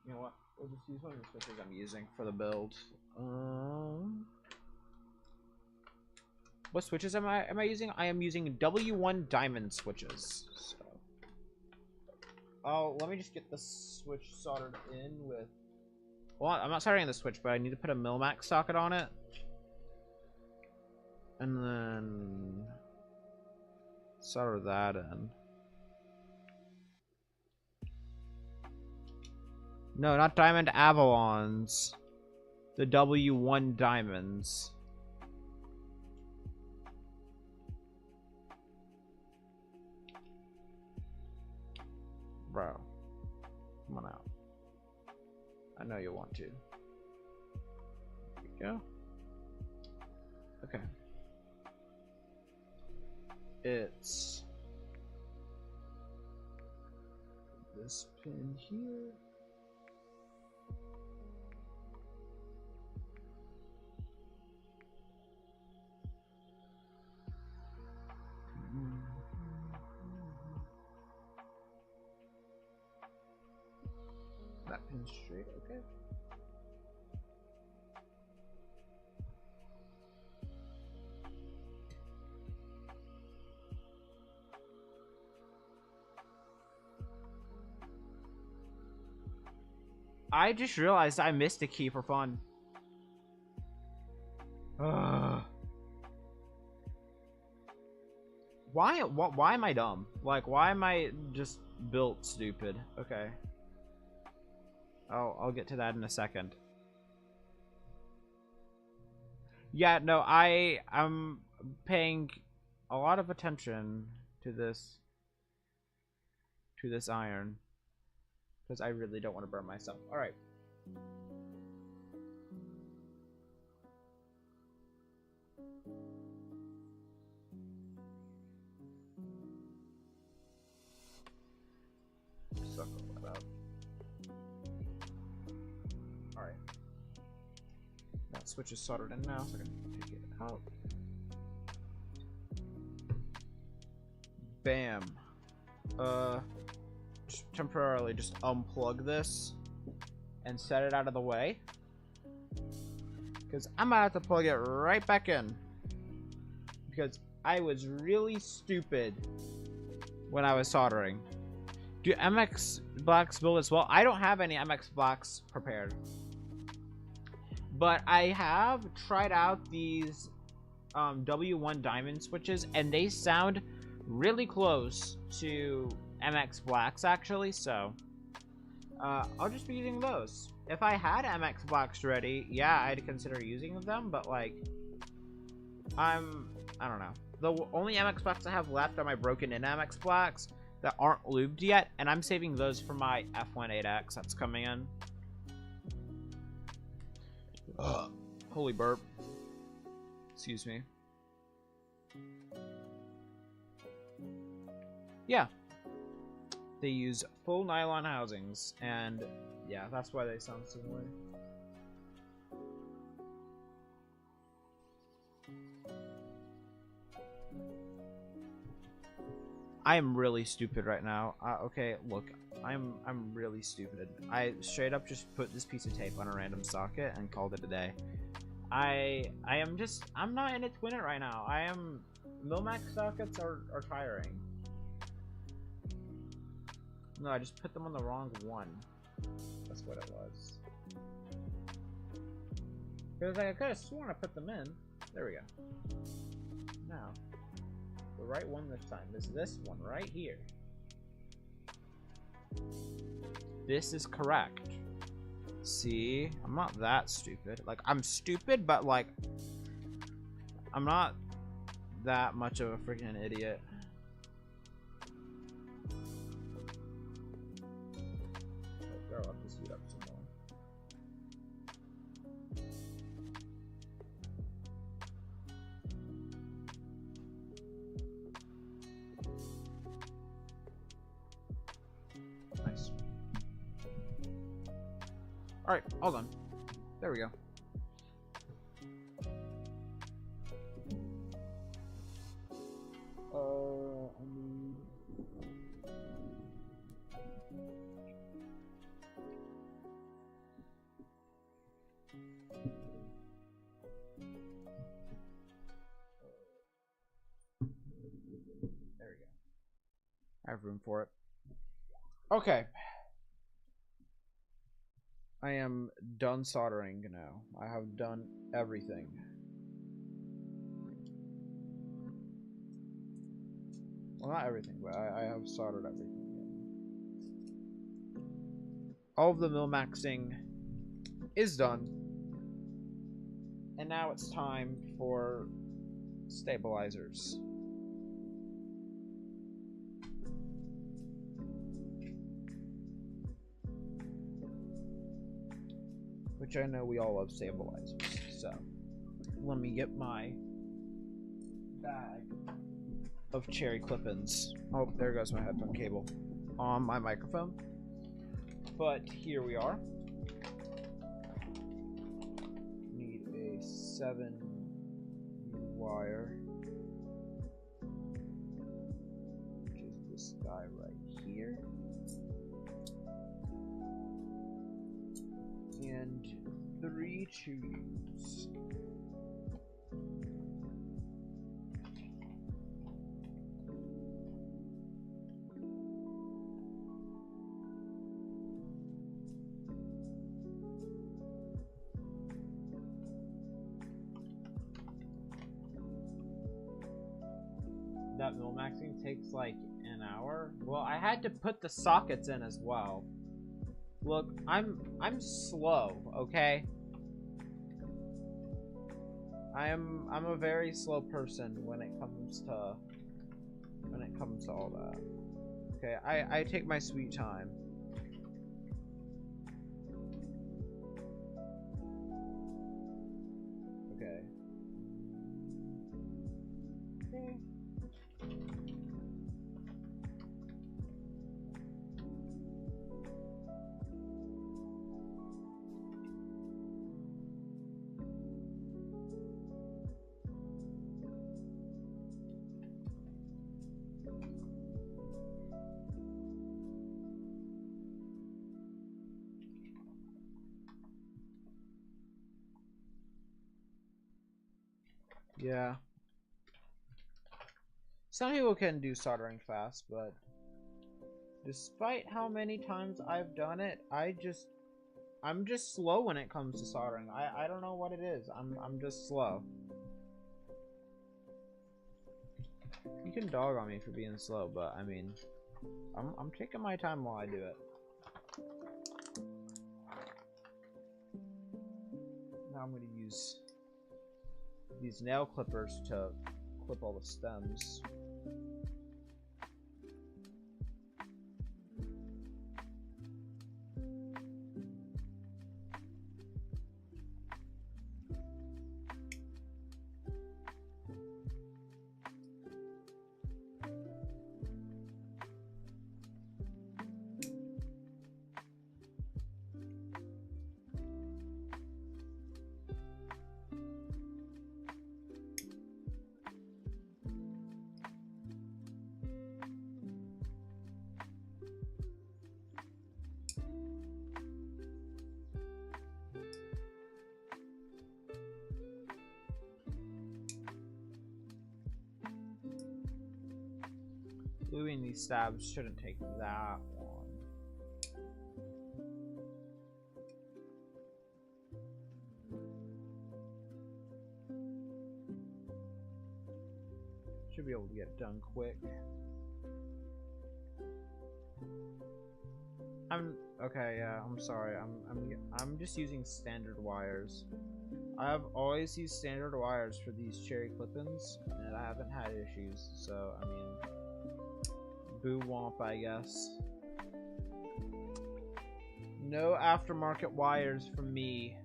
you know what? We'll just use one of the switches I'm using for the build. What switches am I using? I am using W1 diamond switches. So. Oh, let me just get the switch soldered in with. Well, I'm not soldering the switch, but I need to put a Milmax socket on it, and then solder that in. No, not diamond Avalons. The W1 diamonds. Bro, come on out. I know you want to. There we go. Okay. It's this pin here. That pin straight, okay. I just realized I missed a key for fun. Why am I dumb? Like, why am I just built stupid? Okay. I'll get to that in a second. Yeah, no, I'm paying a lot of attention to this iron because I really don't want to burn myself. All right. Suck all that up. Alright. That switch is soldered in now, so I can take it out. Bam. Just temporarily just unplug this and set it out of the way. Because I'm gonna have to plug it right back in. Because I was really stupid when I was soldering. Do MX blocks build as well? I don't have any MX blocks prepared. But I have tried out these W1 diamond switches, and they sound really close to MX blacks, actually, so I'll just be using those. If I had MX blocks ready, yeah, I'd consider using them, but, like, I don't know. The only MX blocks I have left are my broken-in MX blocks that aren't lubed yet, and I'm saving those for my F18X that's coming in. Holy burp. Excuse me. Yeah. They use full nylon housings, and yeah, that's why they sound similar. I am really stupid right now. Okay, look, I'm really stupid. I straight up just put this piece of tape on a random socket and called it a day. I'm not in it to win it right now. Milmax sockets are tiring. No, I just put them on the wrong one. That's what it was. Because I could have sworn I put them in. There we go. Now, the right one this time is this one right here. This is correct. See, I'm not that stupid. Like, I'm stupid, but like, I'm not that much of a freaking idiot. I'll have to speed up some more. Nice. Alright, all done. There we go. I need... There we go. I have room for it. Okay. I am done soldering now. I have done everything. Well, not everything, but I have soldered everything. All of the mil-maxing is done. And now it's time for stabilizers. Which I know we all love stabilizers, so let me get my bag of cherry clip-ins. Oh, there goes my headphone cable on my microphone. But here we are. Need a 7 wire, which is this guy right here. And 3 to use. That mil-maxing takes like an hour. Well, I had to put the sockets in as well. Look, I'm slow, okay? I'm a very slow person when it comes to all that. Okay, I take my sweet time. Okay. Okay. Yeah. Some people can do soldering fast, but despite how many times I've done it, I'm just slow when it comes to soldering. I don't know what it is. I'm just slow. You can dog on me for being slow, but I mean, I'm taking my time while I do it. Now I'm gonna use these nail clippers to clip all the stems. Gluing these stabs shouldn't take that long. Should be able to get it done quick. Okay, yeah, I'm sorry. I'm just using standard wires. I've always used standard wires for these cherry clip-ins, and I haven't had issues. So I mean, boo womp, I guess. No aftermarket wires from me.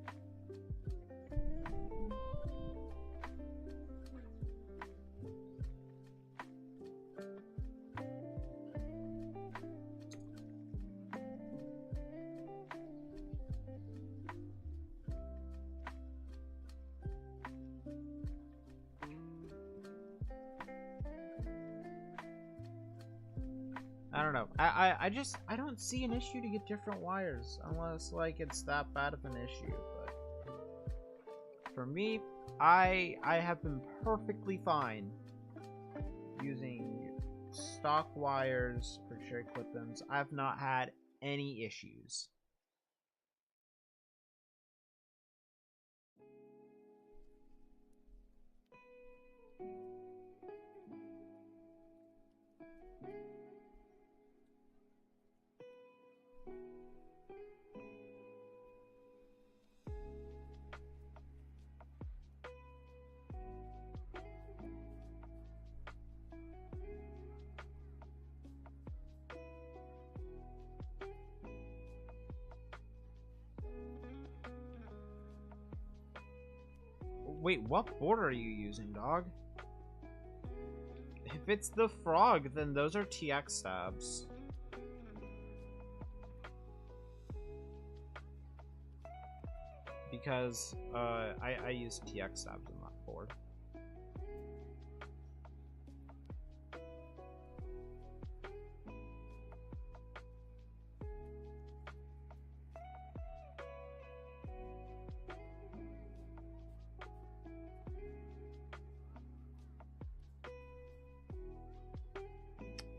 I don't know. I don't see an issue to get different wires unless like it's that bad of an issue. But for me, I have been perfectly fine using stock wires for cherry clip-ins. I've not had any issues. Wait, what board are you using, dog? If it's the frog, then those are TX stabs. Because I use TX stabs on that board.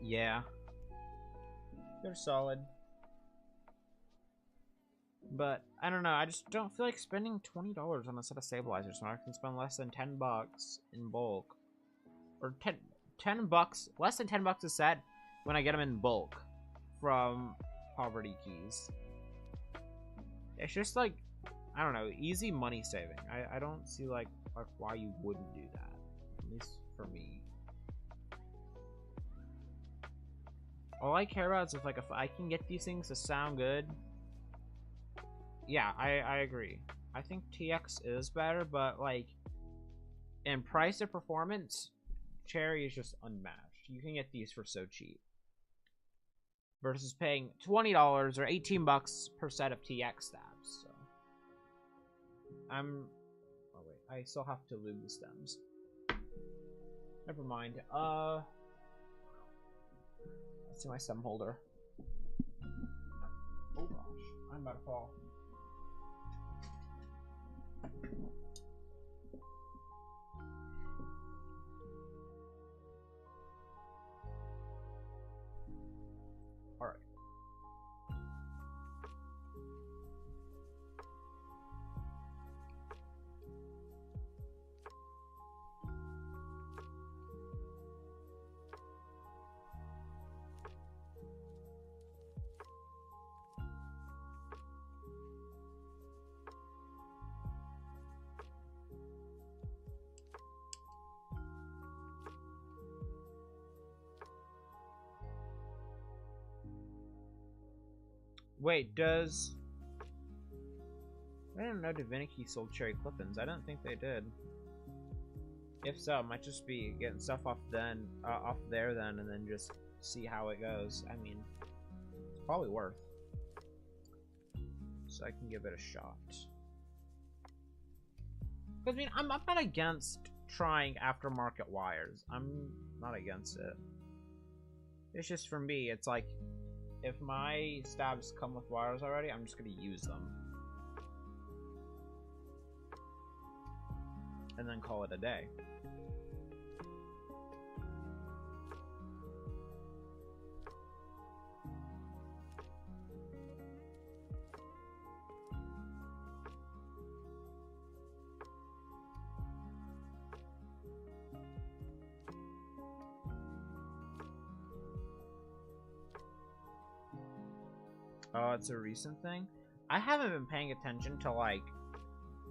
Yeah. They're solid. But, I don't know, I just don't feel like spending $20 on a set of stabilizers when I can spend less than 10 bucks in bulk. Or 10 bucks, less than 10 bucks a set when I get them in bulk from Poverty Keys. It's just like, I don't know, easy money saving. I don't see like why you wouldn't do that, at least for me. All I care about is if I can get these things to sound good. Yeah, I agree. I think TX is better, but like in price of performance, Cherry is just unmatched. You can get these for so cheap. Versus paying $20 or 18 bucks per set of TX stabs. So oh wait, I still have to lube the stems. Never mind. Let's see my stem holder. Oh gosh, I'm about to fall. Alright. Wait, does... I didn't know Divinity sold cherry clip-ins. I don't think they did. If so, it might just be getting stuff off there then, and then just see how it goes. I mean, it's probably worth. So I can give it a shot. I mean, I'm not against trying aftermarket wires. I'm not against it. It's just for me, it's like, if my stabs come with wires already, I'm just gonna use them. And then call it a day. Oh, it's a recent thing? I haven't been paying attention to, like,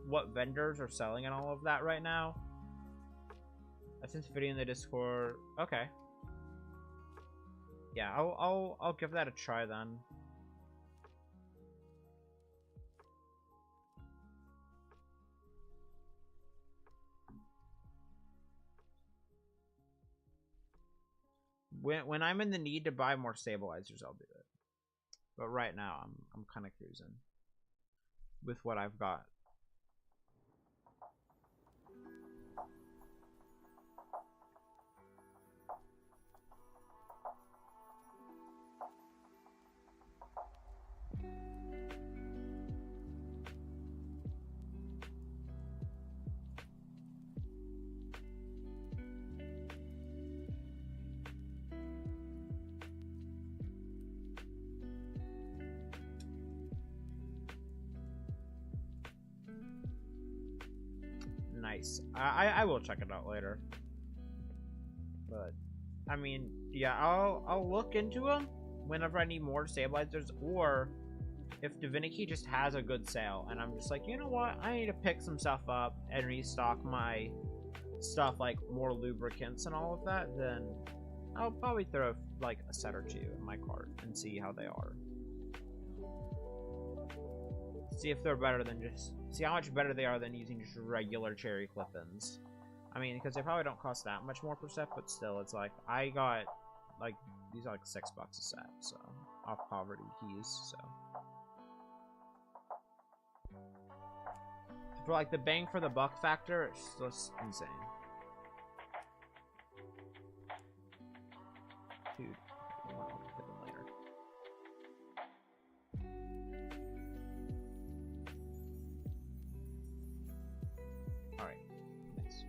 what vendors are selling and all of that right now. I sent a video in the Discord. Okay. Yeah, I'll give that a try then. When I'm in the need to buy more stabilizers, I'll do it. But right now, I'm kind of cruising with what I've got. Nice. I will check it out later. But I mean, yeah, I'll look into them whenever I need more stabilizers, or if Divinity just has a good sale and I'm just like, you know what, I need to pick some stuff up and restock my stuff, like more lubricants and all of that, then I'll probably throw like a set or two in my cart and see how they are. See if they're better than just... See how much better they are than using just regular cherry clip-ins. I mean, because they probably don't cost that much more per set, but still, it's like, I got, like, these are like $6 a set, so, off Poverty Keys, so. For, like, the bang for the buck factor, it's just insane. Dude, I'll hit them later. Alright, nice.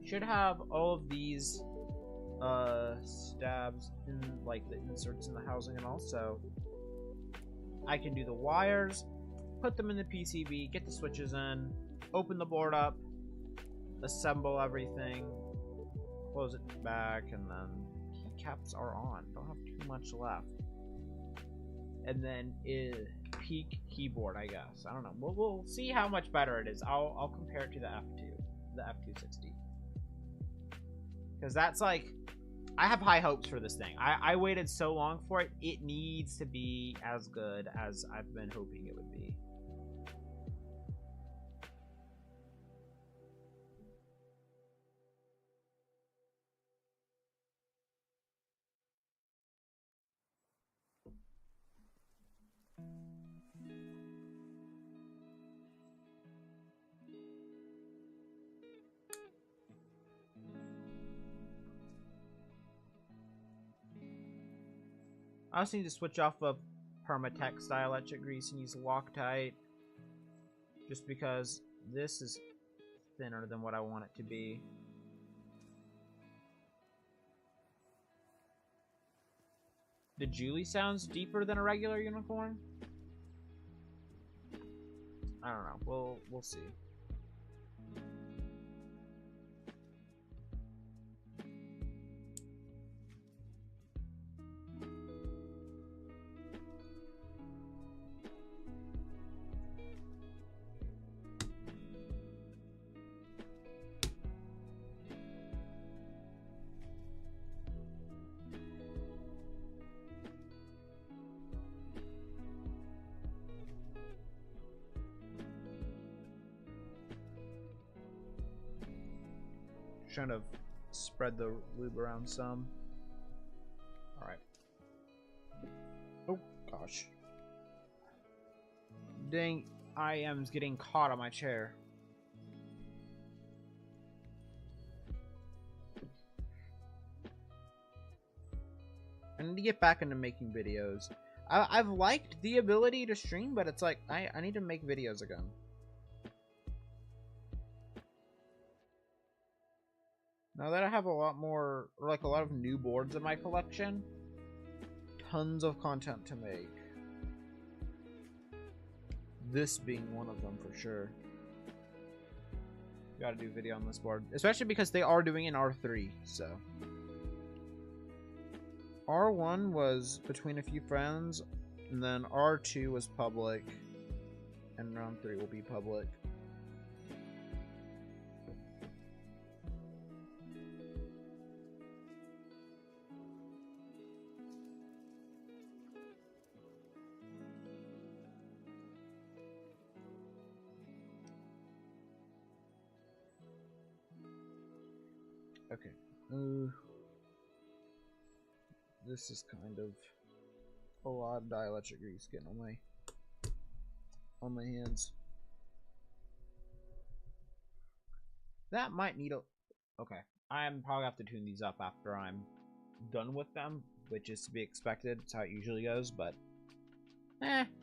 Should have all of these stabs in, like, the inserts in the housing, and also I can do the wires, put them in the PCB, get the switches in, open the board up, assemble everything, close it back, and then keycaps are on. Don't have too much left. And then peak keyboard, I guess. I don't know. We'll see how much better it is. I'll compare it to the F260. Because that's like, I have high hopes for this thing. I waited so long for it. It needs to be as good as I've been hoping it would be. I also need to switch off of Permatex dielectric grease and use Loctite. Just because this is thinner than what I want it to be. The Julie sounds deeper than a regular unicorn? I don't know. We'll see. Trying to spread the lube around some. Alright. Oh, gosh. Dang, I am getting caught on my chair. I need to get back into making videos. I've liked the ability to stream, but it's like, I need to make videos again. Now that I have a lot more, or like a lot of new boards in my collection, tons of content to make. This being one of them for sure. Gotta do a video on this board. Especially because they are doing an R3, so. R1 was between a few friends, and then R2 was public, and round 3 will be public. Okay. This is kind of a lot of dielectric grease getting on my hands. That might need a... Okay. I'm probably have to tune these up after I'm done with them, which is to be expected. It's how it usually goes, but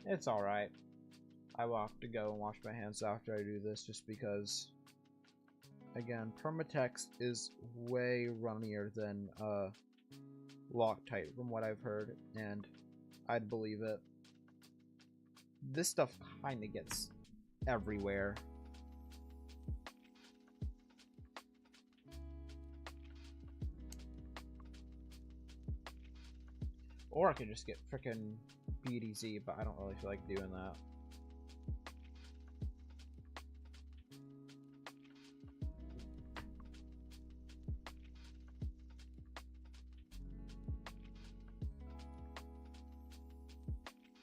it's alright. I will have to go and wash my hands after I do this just because, again, Permatext is way runnier than Loctite from what I've heard, and I'd believe it. This stuff kind of gets everywhere. Or I could just get frickin' BDZ, but I don't really feel like doing that.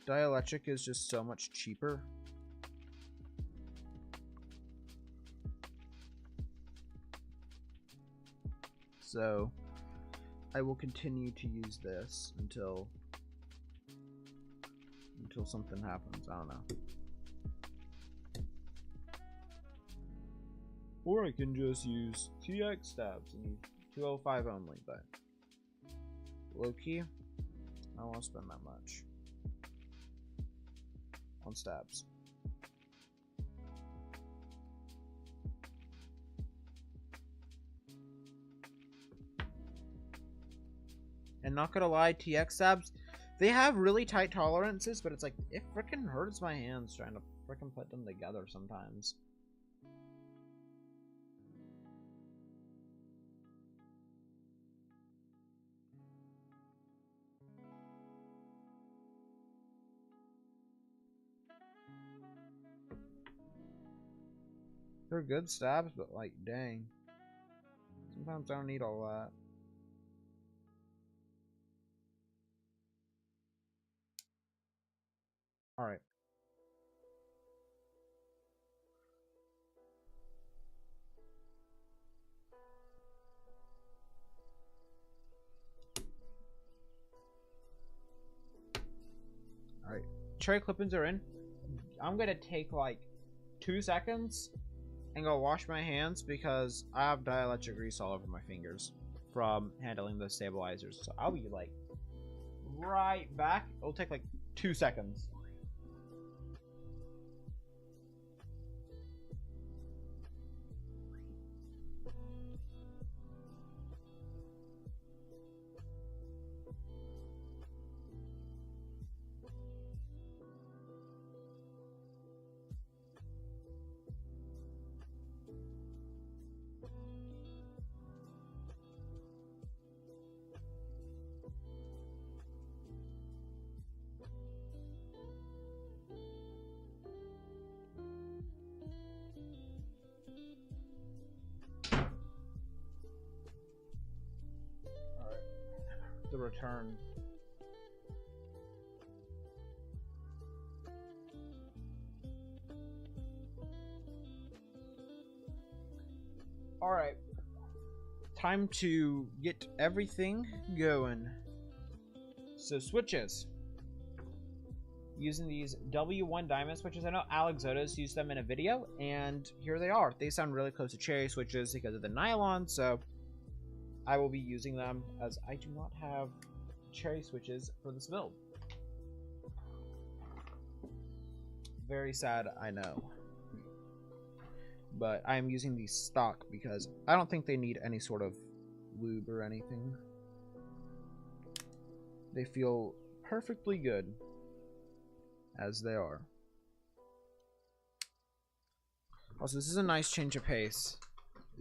Dielectric is just so much cheaper. So I will continue to use this until something happens. I don't know. Or I can just use TX stabs and use 205 only, but low key, I don't want to spend that much on stabs. And not gonna lie, TX stabs, they have really tight tolerances, but it's like, it frickin' hurts my hands trying to frickin' put them together sometimes. They're good stabs, but like, dang. Sometimes I don't need all that. Alright. Alright. Cherry clip-ins are in. I'm gonna take like 2 seconds and go wash my hands because I have dielectric grease all over my fingers from handling the stabilizers. So I'll be like right back. It'll take like 2 seconds. The return. Alright. Time to get everything going. So switches. Using these W1 diamond switches. I know Alex Zoda's used them in a video, and here they are. They sound really close to cherry switches because of the nylon, so I will be using them as I do not have cherry switches for this build. Very sad, I know. but I am using these stock because I don't think they need any sort of lube or anything. They feel perfectly good as they are. Also, this is a nice change of pace.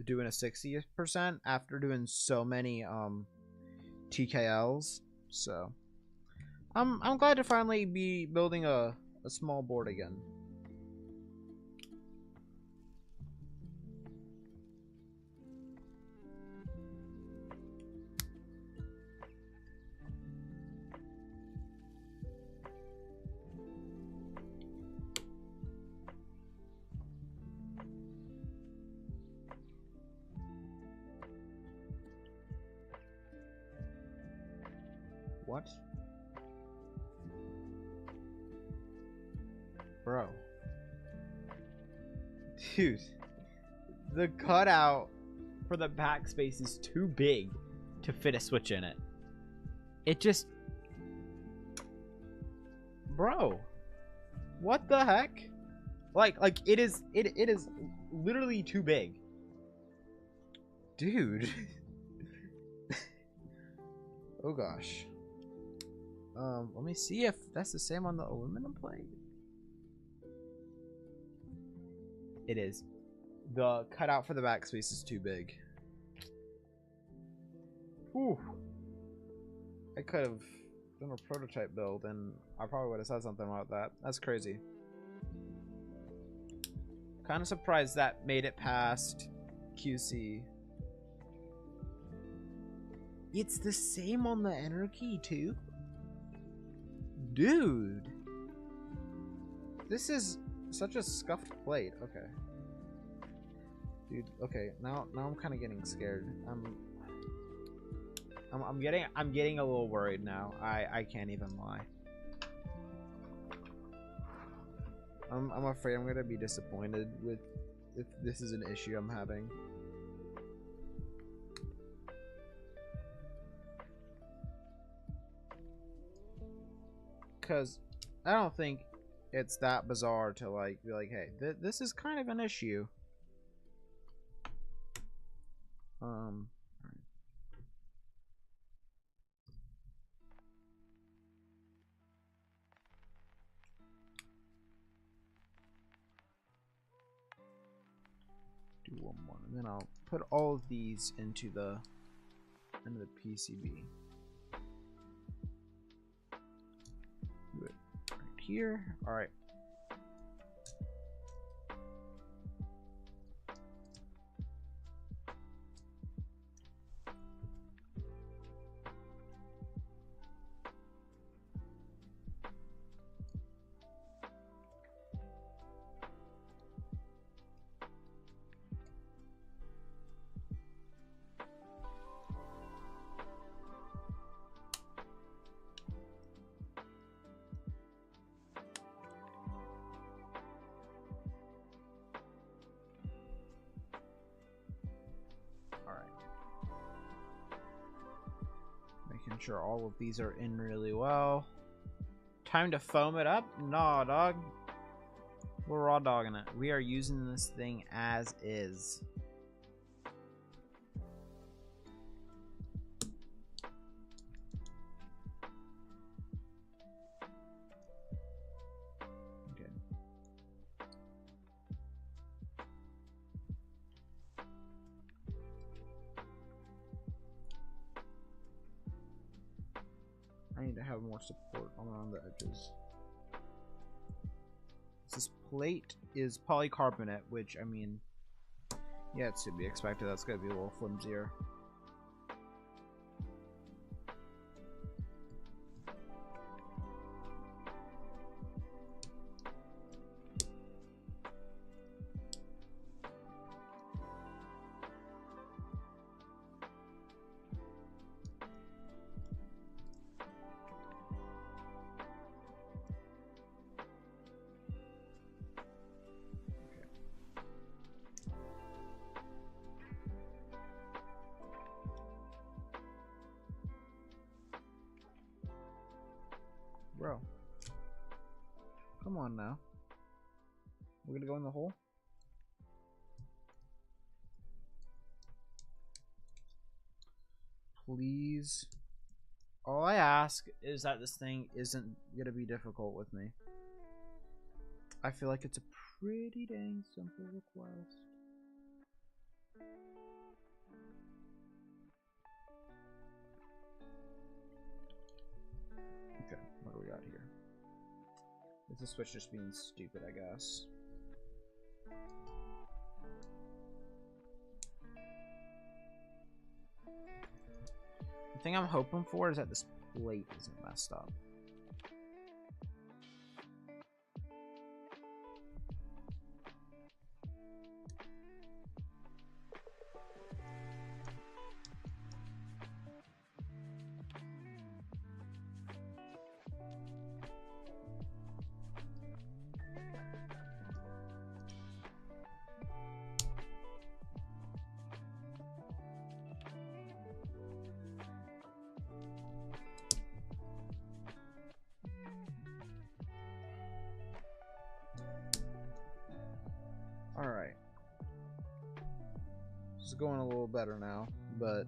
Doing a 60% after doing so many TKLs. So I'm glad to finally be building a small board again. What? Bro. Dude. The cutout for the backspace is too big to fit a Switch in it. It just... Bro. What the heck? Like it is literally too big. Dude. Oh gosh. Let me see if that's the same on the aluminum plate. It is. The cutout for the backspace is too big. Whew. I could have done a prototype build and I probably would have said something about that. That's crazy. Kind of surprised that made it past QC. It's the same on the enter key too? Dude. This is such a scuffed plate. Okay. Dude, okay. Now I'm kind of getting scared. I'm getting a little worried now. I can't even lie. I'm afraid I'm gonna be disappointed with if this is an issue I'm having. Because I don't think it's that bizarre to like be like, hey, this is kind of an issue. Do one more, and then I'll put all of these into the PCB. Do it right here. All right. Making sure all of these are in really well. Time to foam it up? Nah, dog. We're raw dogging it. We are using this thing as is. Okay. I need to have more support around the edges. This plate is polycarbonate, which, I mean, yeah, it's to be expected. That's going to be a little flimsier. Bro. Come on now. We're gonna go in the hole? Please. All I ask is that this thing isn't gonna be difficult with me. I feel like it's a pretty dang simple request. Okay, what do we got here? Is the Switch just being stupid, I guess? The thing I'm hoping for is that this plate isn't messed up. Alright. This is going a little better now, but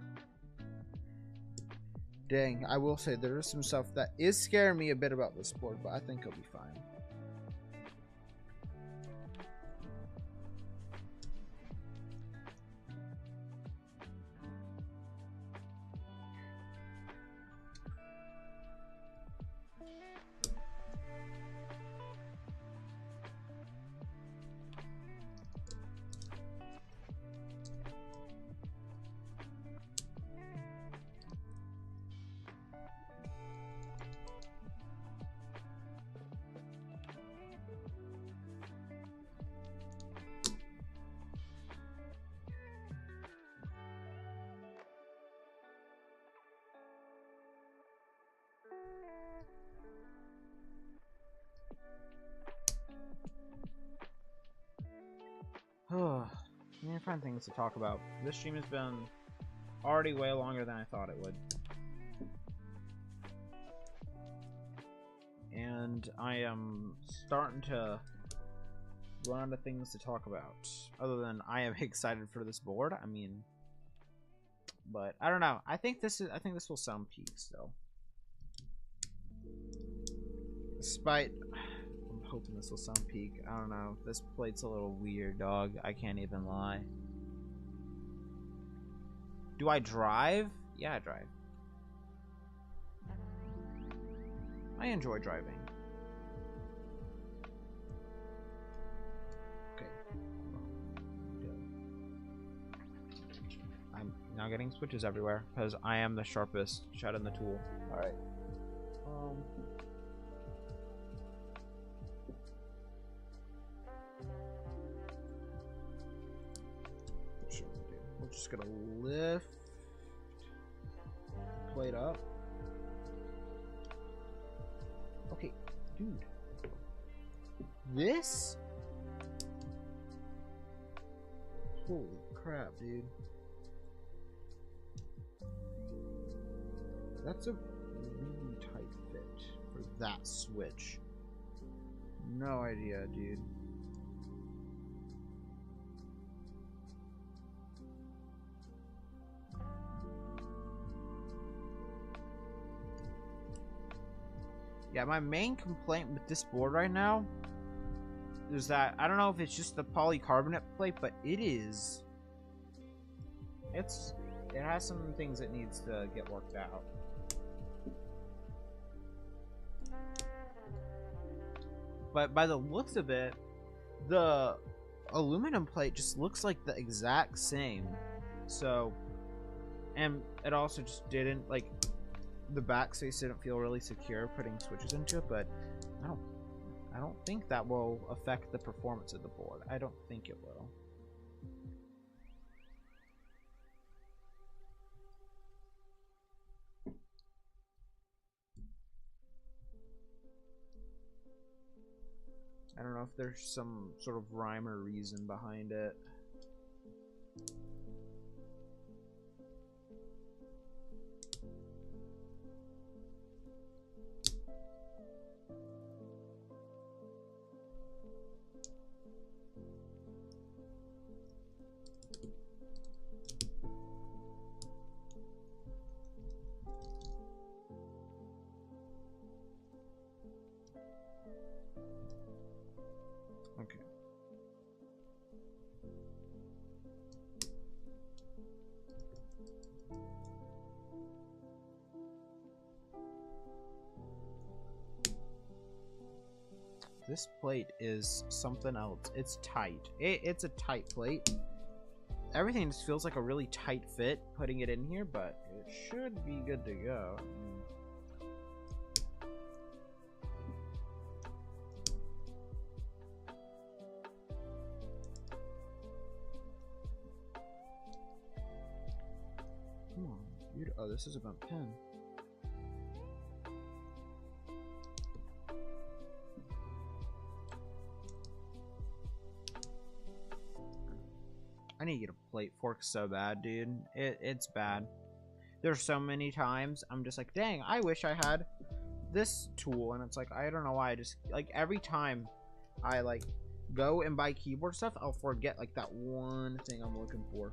dang, I will say there is some stuff that is scaring me a bit about this board, but I think it'll be fine. I need to find things to talk about. This stream has been already way longer than I thought it would. And I am starting to run out of things to talk about. Other than I am excited for this board. I mean, but I don't know. I think this will sound peak still. Despite, I'm hoping this will sound peak. I don't know. This plate's a little weird, dog. I can't even lie. Do I drive? Yeah, I drive. I enjoy driving. Okay. I'm now getting switches everywhere because I am the sharpest shot in the tool. Alright. We're just gonna lift the plate up. Okay, dude. This? Holy crap, dude. That's a really tight fit for that switch. No idea, dude. Yeah, my main complaint with this board right now is that I don't know if it's just the polycarbonate plate, but it has some things it needs to get worked out. But by the looks of it, the aluminum plate just looks like the exact same. So, and it also just didn't, like, the backspace didn't feel really secure putting switches into it, but I don't think that will affect the performance of the board. I don't think it will. I don't know if there's some sort of rhyme or reason behind it. This plate is something else. It's tight. It's a tight plate. Everything just feels like a really tight fit putting it in here, but it should be good to go. Come on, dude. Oh, this is about 10. I need to get a plate fork so bad, dude. It's bad. There's so many times I'm just like, dang, I wish I had this tool. And it's like, I don't know why. I just, like, every time I, like, go and buy keyboard stuff, I'll forget, like, that one thing I'm looking for.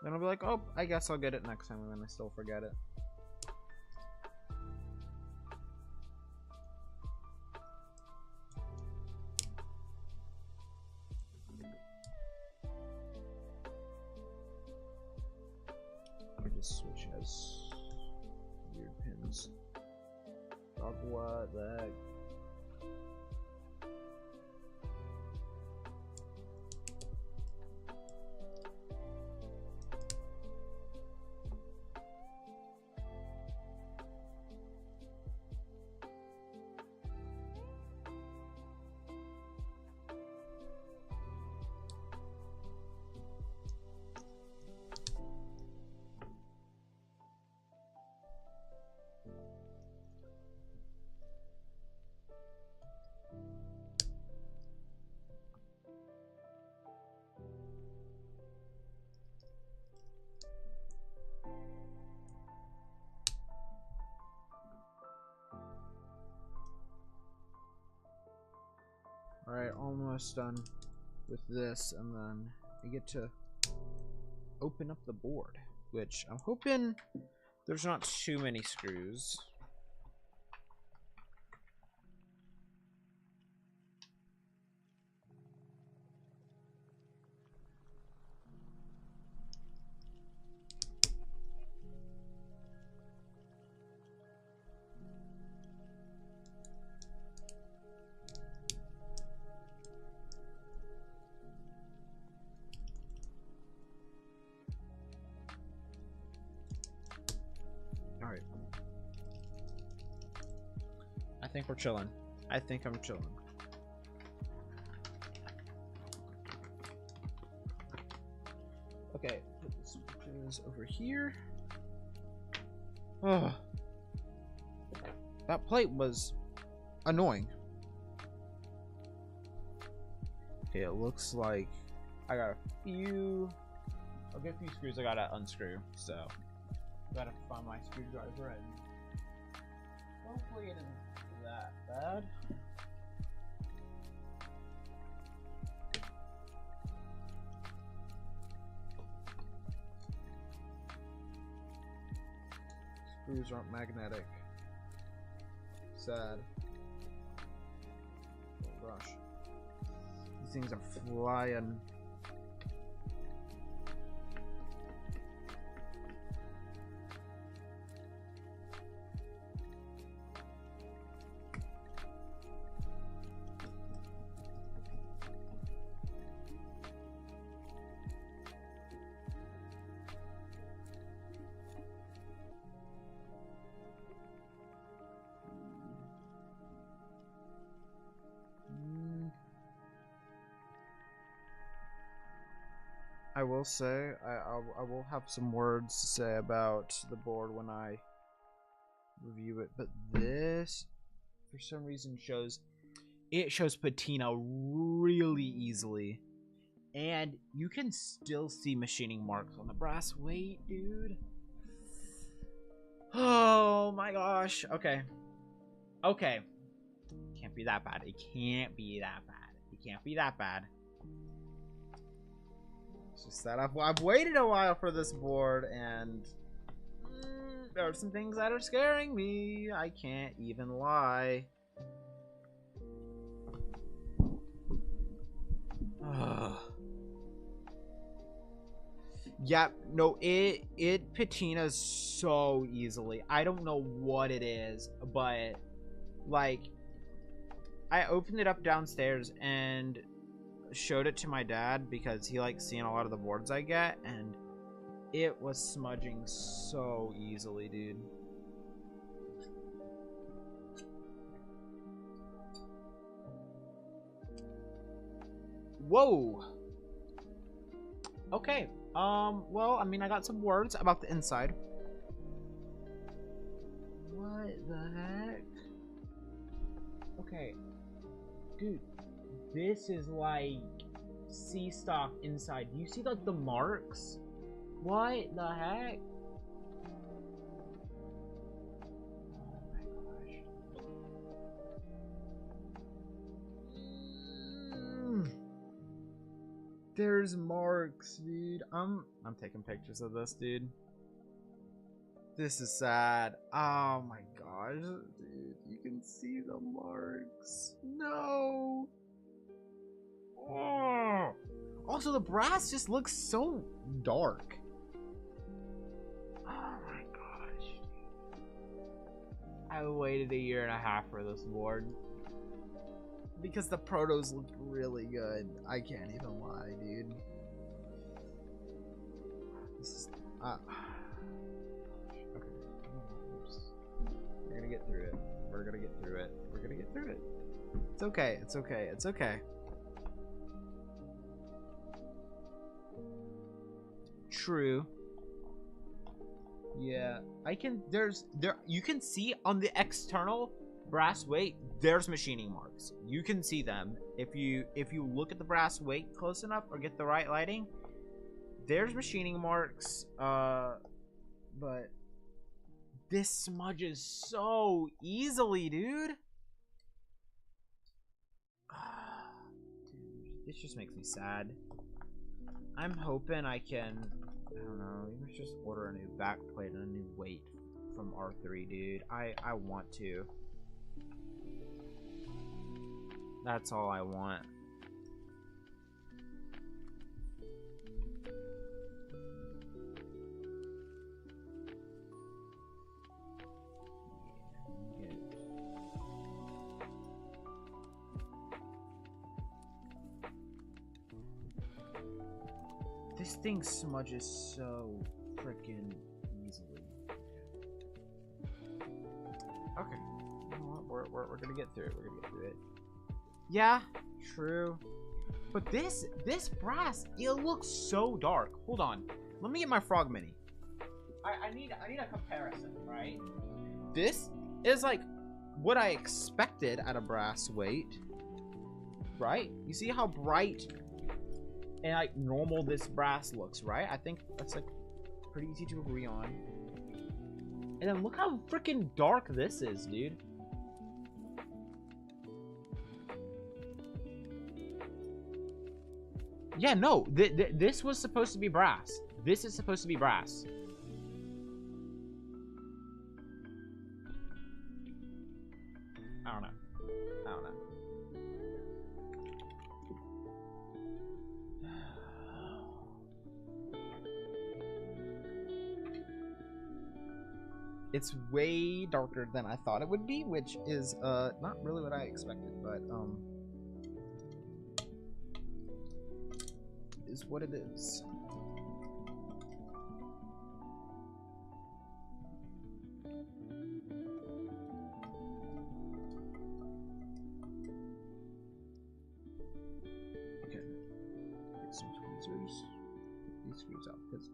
Then I'll be like, oh, I guess I'll get it next time. And then I still forget it. This switch has weird pins. Dog, what the heck? Alright, almost done with this, and then I get to open up the board, which I'm hoping there's not too many screws. Alright. I think we're chilling. I think I'm chilling. Okay, put the switches over here. Oh. That plate was annoying. Okay, it looks like I got a few... I'll get a few screws I gotta unscrew, so... Gotta find my screwdriver and hopefully it isn't that bad. Screws aren't magnetic. Sad. Oh gosh. These things are flying. I will say, I will have some words to say about the board when I review it, but this, for some reason, shows patina really easily, and you can still see machining marks on the brass. Wait, dude. Oh my gosh. Okay. Okay. Can't be that bad. It can't be that bad. It can't be that bad. It's just that I've waited a while for this board, and there are some things that are scaring me. I can't even lie. Yep, no, it patinas so easily. I don't know what it is, but Like, I opened it up downstairs and showed it to my dad because he likes seeing a lot of the boards I get, and it was smudging so easily, dude. Whoa. Okay. Well, I mean, I got some words about the inside. What the heck? Okay. Dude, this is like sea stock inside. Do you see like the marks? What the heck? Oh my gosh. There's marks, dude. I'm taking pictures of this, dude. This is sad. Oh my gosh, dude. You can see the marks. No. Oh. Also, the brass just looks so dark. Oh my gosh. I waited 1.5 years for this board. Because the protos looked really good. I can't even lie, dude. This is... okay. We're gonna get through it. We're gonna get through it. We're gonna get through it. It's okay. It's okay. It's okay. True. Yeah. You can see on the external brass weight, there's machining marks. You can see them. If you look at the brass weight close enough or get the right lighting, there's machining marks. But this smudges so easily, dude. Dude, this just makes me sad. I'm hoping I can, I don't know, even just order a new backplate and a new weight from R3, dude. I want to. That's all I want. This thing smudges so freaking easily. Okay. You know what? We're gonna get through it. We're gonna get through it. Yeah, true. But this brass, it looks so dark. Hold on. Let me get my frog mini. I need a comparison, right? This is like what I expected at a brass weight. Right? You see how bright and like normal this brass looks, right? I think that's like pretty easy to agree on. And then look how freaking dark this is, dude. Yeah, no, this was supposed to be brass. This is supposed to be brass. I don't know. I don't know. It's way darker than I thought it would be, which is not really what I expected, but is what it is. Okay. Get some tweezers. These screws out because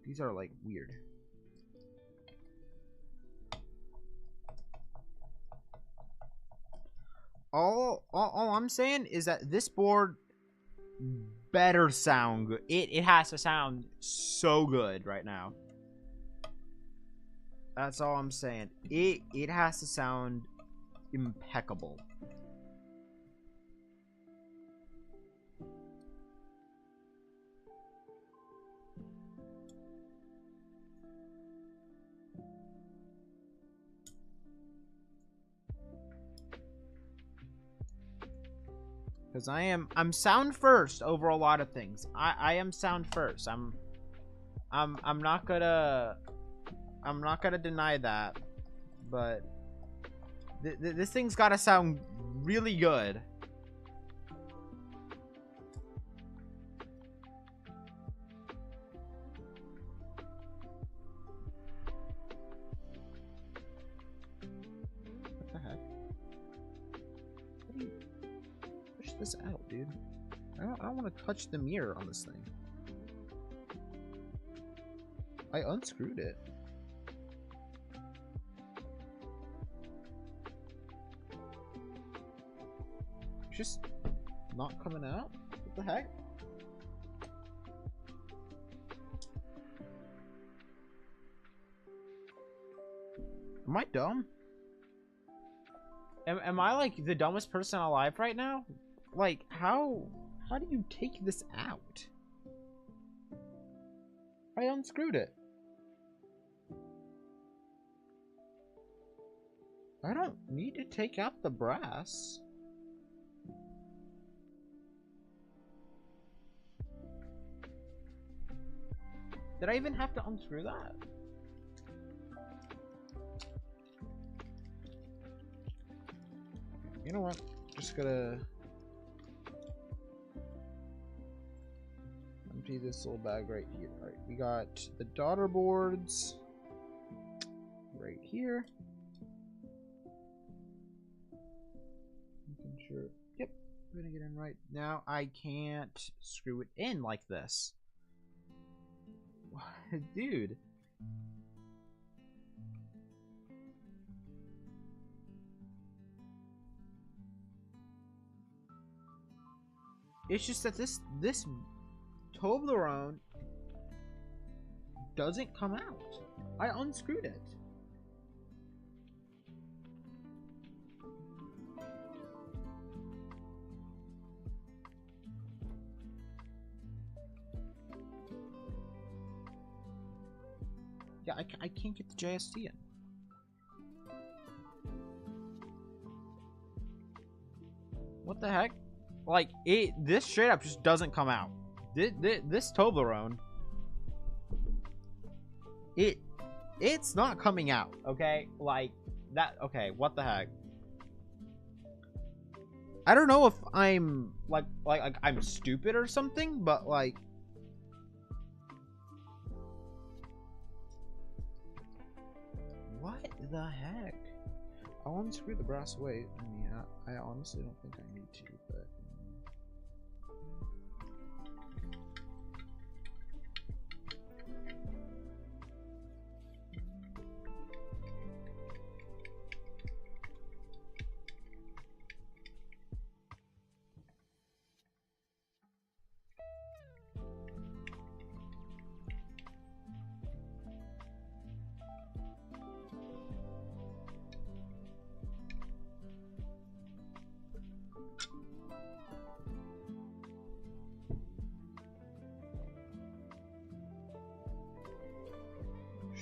these are like weird. All I'm saying is that this board better sound good. It has to sound so good right now. That's all I'm saying. It has to sound impeccable. Because I'm sound first over a lot of things. I am sound first. I'm not gonna deny that, but This thing's gotta sound really good. What the heck? How do you push this out, dude? I don't want to touch the mirror on this thing. I unscrewed it. It's just not coming out? What the heck? Am I dumb? Am I like the dumbest person alive right now? Like, how do you take this out? I unscrewed it. I don't need to take out the brass. Did I even have to unscrew that? You know what? Just gotta empty this little bag right here. Alright, we got the daughter boards right here. Making sure. Yep, we're gonna get in right now. I can't screw it in like this. Dude. It's just that this Toblerone doesn't come out. I unscrewed it. Yeah, I can't get the JST in. What the heck? Like, this straight up just doesn't come out. This Toblerone, it's not coming out, okay? Like, that, okay, what the heck? I don't know if I'm, like I'm stupid or something, but, like... What the heck? I'll unscrew the brass weight. I mean, I honestly don't think I need to, but...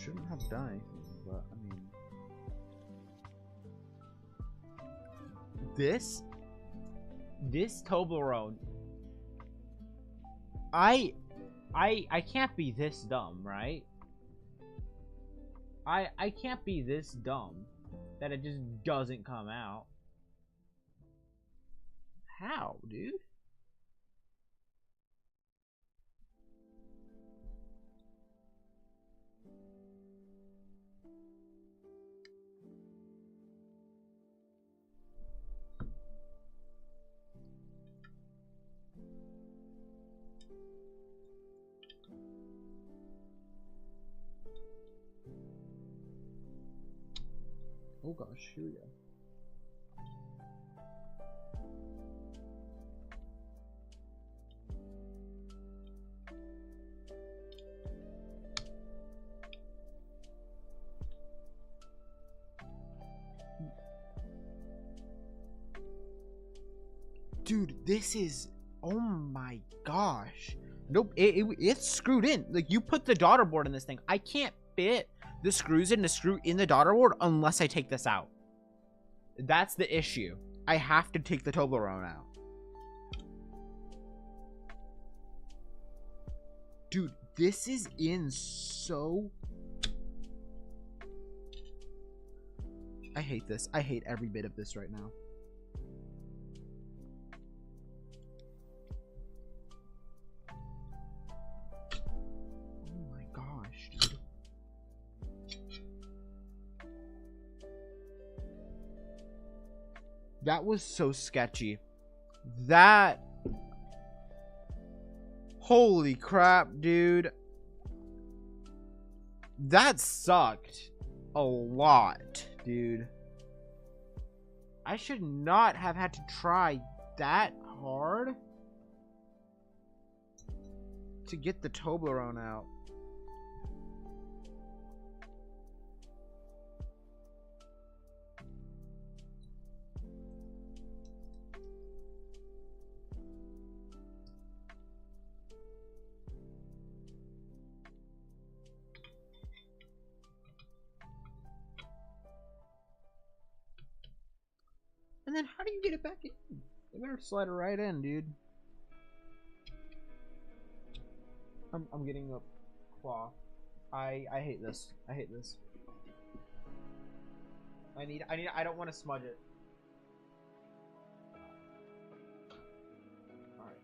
Shouldn't have done anything, but I mean, this Toblerone, I can't be this dumb, right? I can't be this dumb that it just doesn't come out. How, dude? Oh gosh, here we go. Dude, this is... Oh my gosh. Nope, it's screwed in. Like, you put the daughter board in this thing. I can't fit the screws in to screw in the daughter board unless I take this out. That's the issue. I have to take the Toblerone out. Dude, this is in so... I hate this. I hate every bit of this right now. Oh my gosh, dude. That was so sketchy. That... Holy crap, dude. That sucked a lot, dude. I should not have had to try that hard to get the Toblerone out. And then how do you get it back in? They better slide it right in, dude. I'm getting a cloth. I hate this. I hate this. I don't want to smudge it. Alright.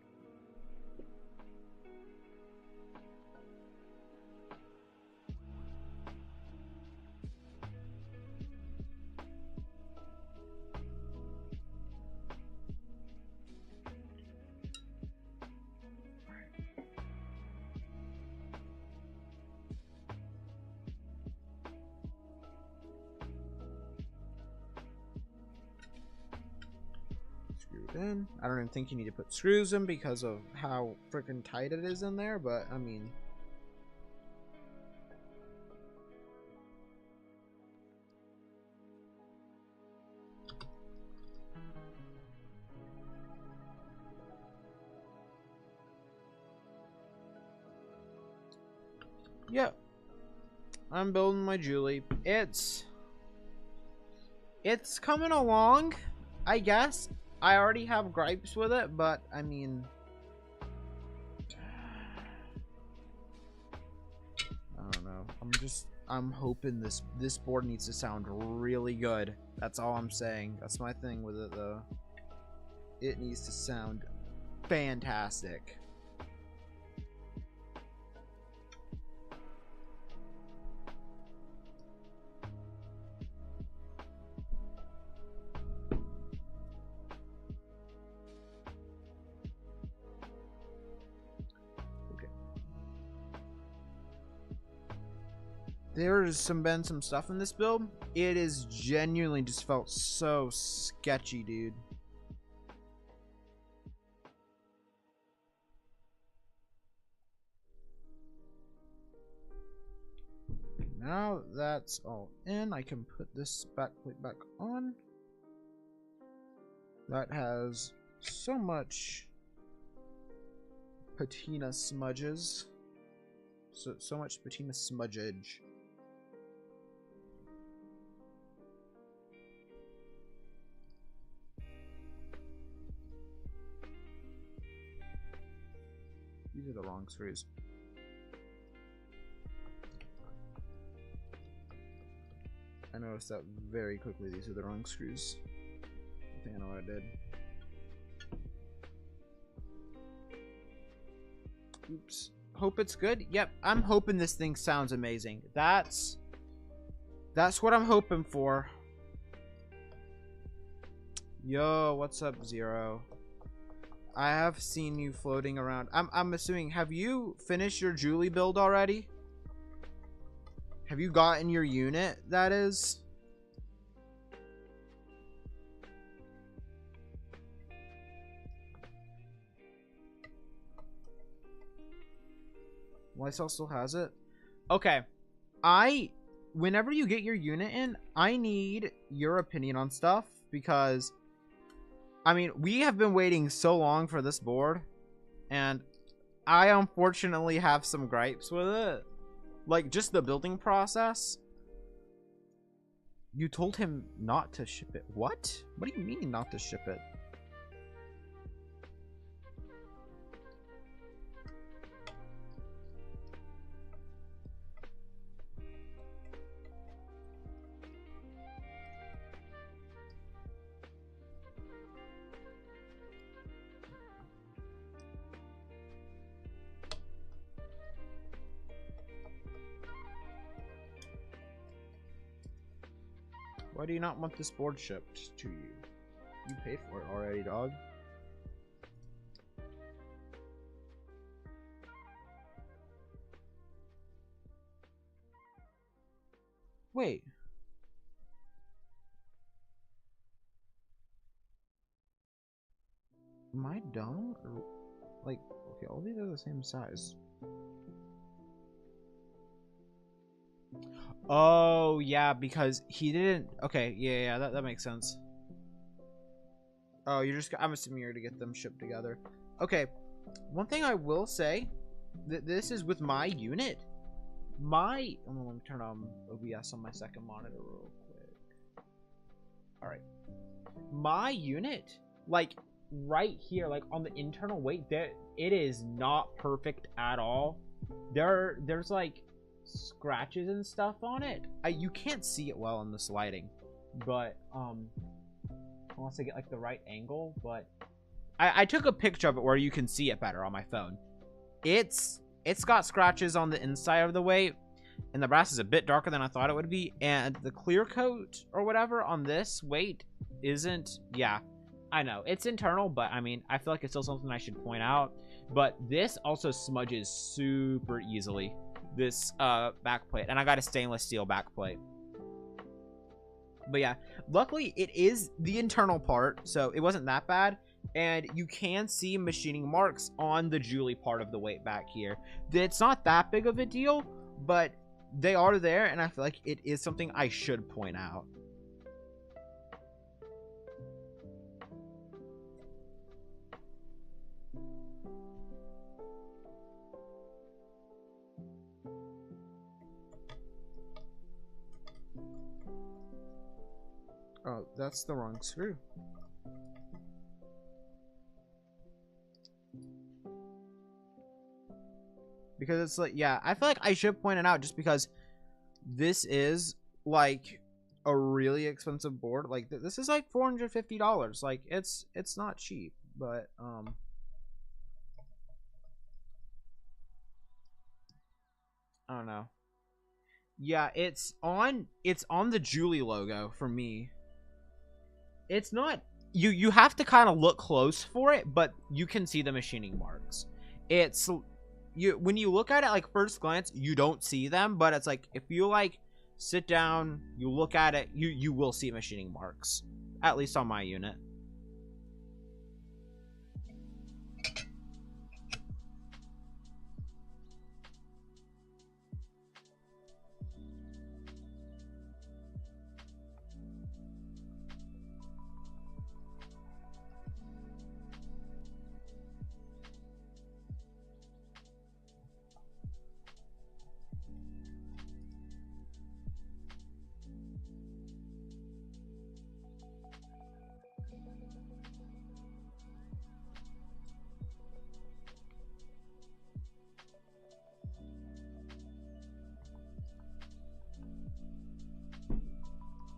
In. I don't even think you need to put screws in because of how freaking tight it is in there, but I mean, yeah, I'm building my Julie. It's coming along, I guess. I already have gripes with it, but I mean, I don't know. I'm hoping this board needs to sound really good. That's all I'm saying. That's my thing with it, though. It needs to sound fantastic. There's been some stuff in this build. It is genuinely just felt so sketchy, dude. Now that's all in, I can put this backplate back on. That has so much patina smudges. So much patina smudgage. These are the wrong screws. I noticed that very quickly. These are the wrong screws. I think I know what I did. Oops. Hope it's good. Yep, I'm hoping this thing sounds amazing. That's what I'm hoping for. Yo, what's up, Zero? I have seen you floating around. I'm assuming, have you finished your Julie build already? Have you gotten your unit, that is? Lysol still has it? Okay. Whenever you get your unit in, I need your opinion on stuff because, I mean, we have been waiting so long for this board, and I unfortunately have some gripes with it. Like, just the building process. You told him not to ship it. What? What do you mean not to ship it? Why do you not want this board shipped to you? You paid for it already, dog. Wait. Am I dumb? Or, like, okay, all these are the same size. Oh, yeah, because he didn't... Okay, yeah, that makes sense. Oh, you're just... I'm assuming you're to get them shipped together. Okay, one thing I will say, this is with my unit. Let me turn on OBS on my second monitor real quick. Alright. My unit, like, right here, like, on the internal weight, there, it is not perfect at all. There's, like, scratches and stuff on it. You can't see it well in this lighting, but unless I get like the right angle. But I took a picture of it where you can see it better on my phone. It's got scratches on the inside of the weight, and the brass is a bit darker than I thought it would be, and the clear coat or whatever on this weight isn't. Yeah, I know it's internal, but I mean, I feel like it's still something I should point out. But this also smudges super easily, this backplate, and I got a stainless steel backplate. But yeah, luckily it is the internal part, so it wasn't that bad. And you can see machining marks on the Julie part of the weight back here. It's not that big of a deal, but they are there, and I feel like it is something I should point out. Oh, that's the wrong screw. Because it's like, yeah, I feel like I should point it out just because this is like a really expensive board. Like this is like $450. Like it's not cheap, but I don't know. Yeah, it's on the Julie logo for me. It's not, you have to kind of look close for it, but you can see the machining marks. It's when you look at it like first glance, you don't see them, but it's like if you like sit down, you look at it, you will see machining marks, at least on my unit.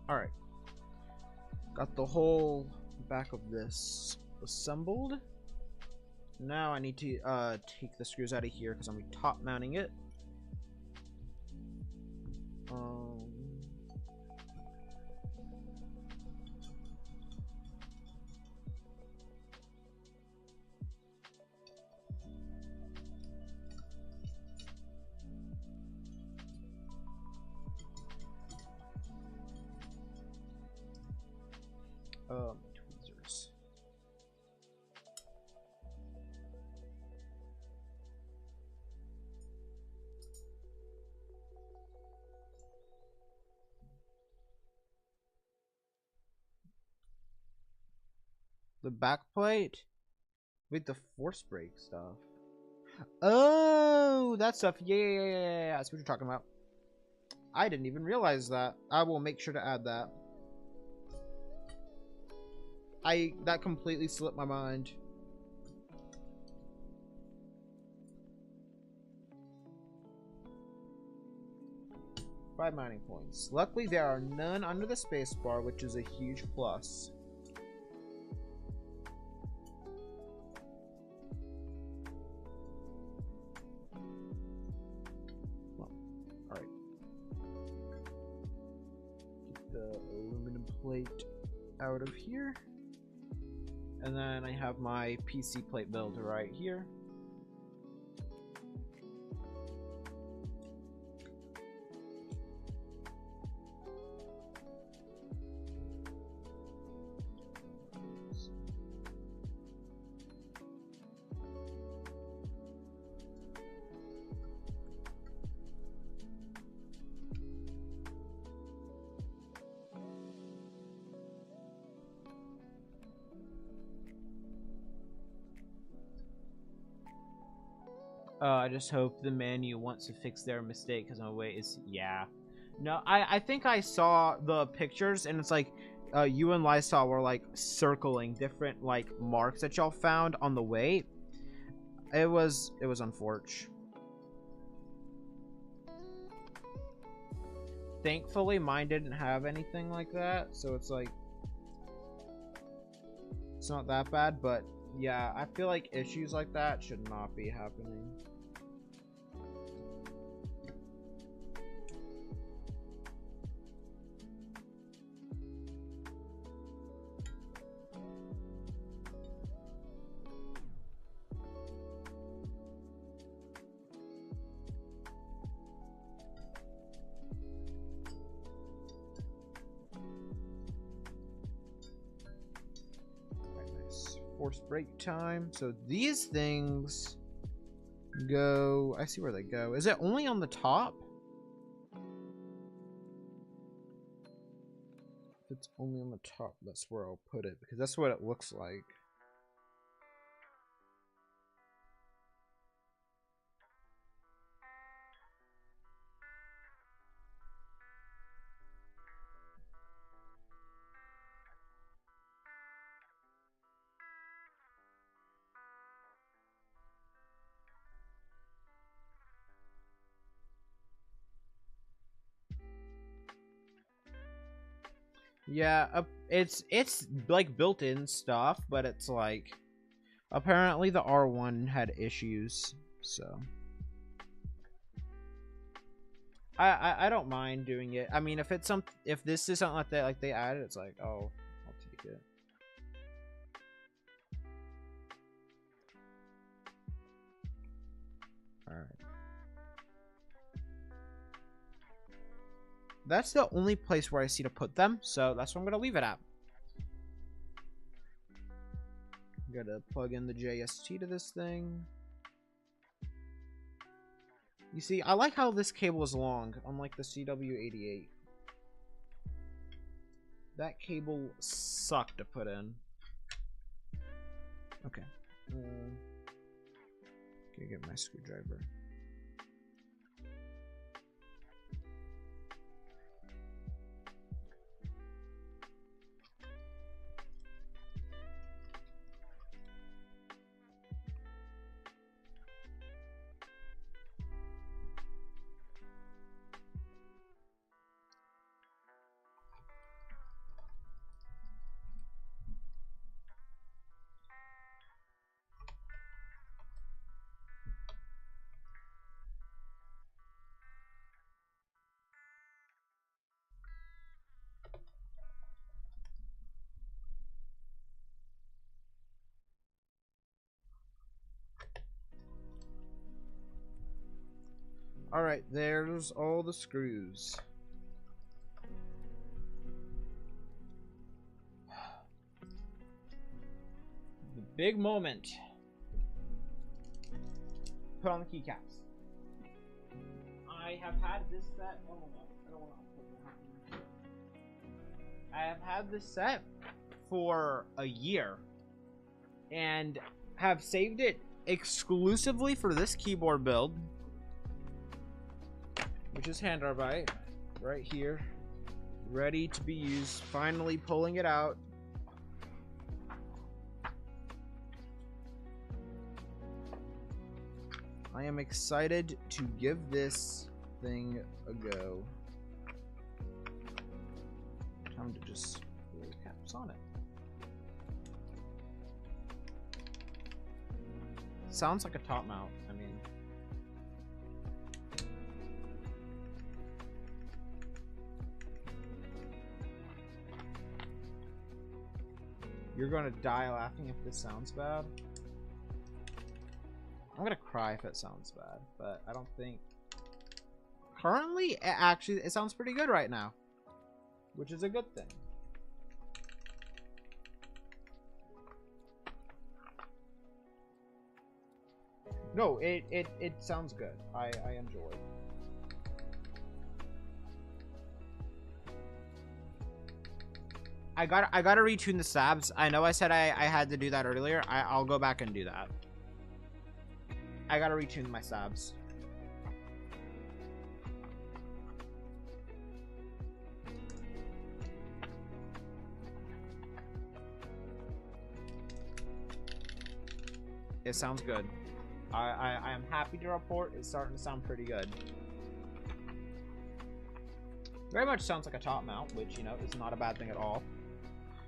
Alright. Got the whole back of this assembled. Now I need to take the screws out of here because I'm going to be top mounting it. Tweezers. The back plate with the force brake stuff. Oh, that stuff. Yeah. That's what you're talking about. I didn't even realize that. I will make sure to add that. That completely slipped my mind. Five mining points. Luckily, there are none under the spacebar, which is a huge plus. Well, all right. Keep the aluminum plate out of here. And then I have my PC plate builder right here. I just hope the menu wants to fix their mistake because my way is, yeah. No, I think I saw the pictures and it's like you and Lysol were like circling different like marks that y'all found on the way. It was unfortunate. Thankfully mine didn't have anything like that, so it's like it's not that bad, but yeah, I feel like issues like that should not be happening. Forced break time. So these things go, I see where they go. Is it only on the top? If it's only on the top, that's where I'll put it because that's what it looks like. Yeah, it's like built-in stuff, but it's like apparently the R1 had issues, so I don't mind doing it. I mean, if it's if this is something like that, like they added, it's like, oh, I'll take it. All right. That's the only place where I see to put them, so that's where I'm gonna leave it at. Gotta plug in the JST to this thing. You see, I like how this cable is long, unlike the CW88. That cable sucked to put in. Okay. Gonna get my screwdriver. Alright, there's all the screws. The big moment. Put on the keycaps. I have had this set. Oh no, I don't want to put it. I have had this set for a year and have saved it exclusively for this keyboard build, which is hand arbite right here, ready to be used. Finally pulling it out. I am excited to give this thing a go. Time to just put the caps on it. Sounds like a top mount. I mean, You're gonna die laughing if this sounds bad. I'm gonna cry if it sounds bad, but I don't think... Currently, it sounds pretty good right now, which is a good thing. No, it sounds good. I enjoy. I gotta retune the sabs. I know I said I had to do that earlier. I'll go back and do that. I gotta retune my sabs. It sounds good. I am happy to report it's starting to sound pretty good. Very much sounds like a top mount, which, you know, is not a bad thing at all.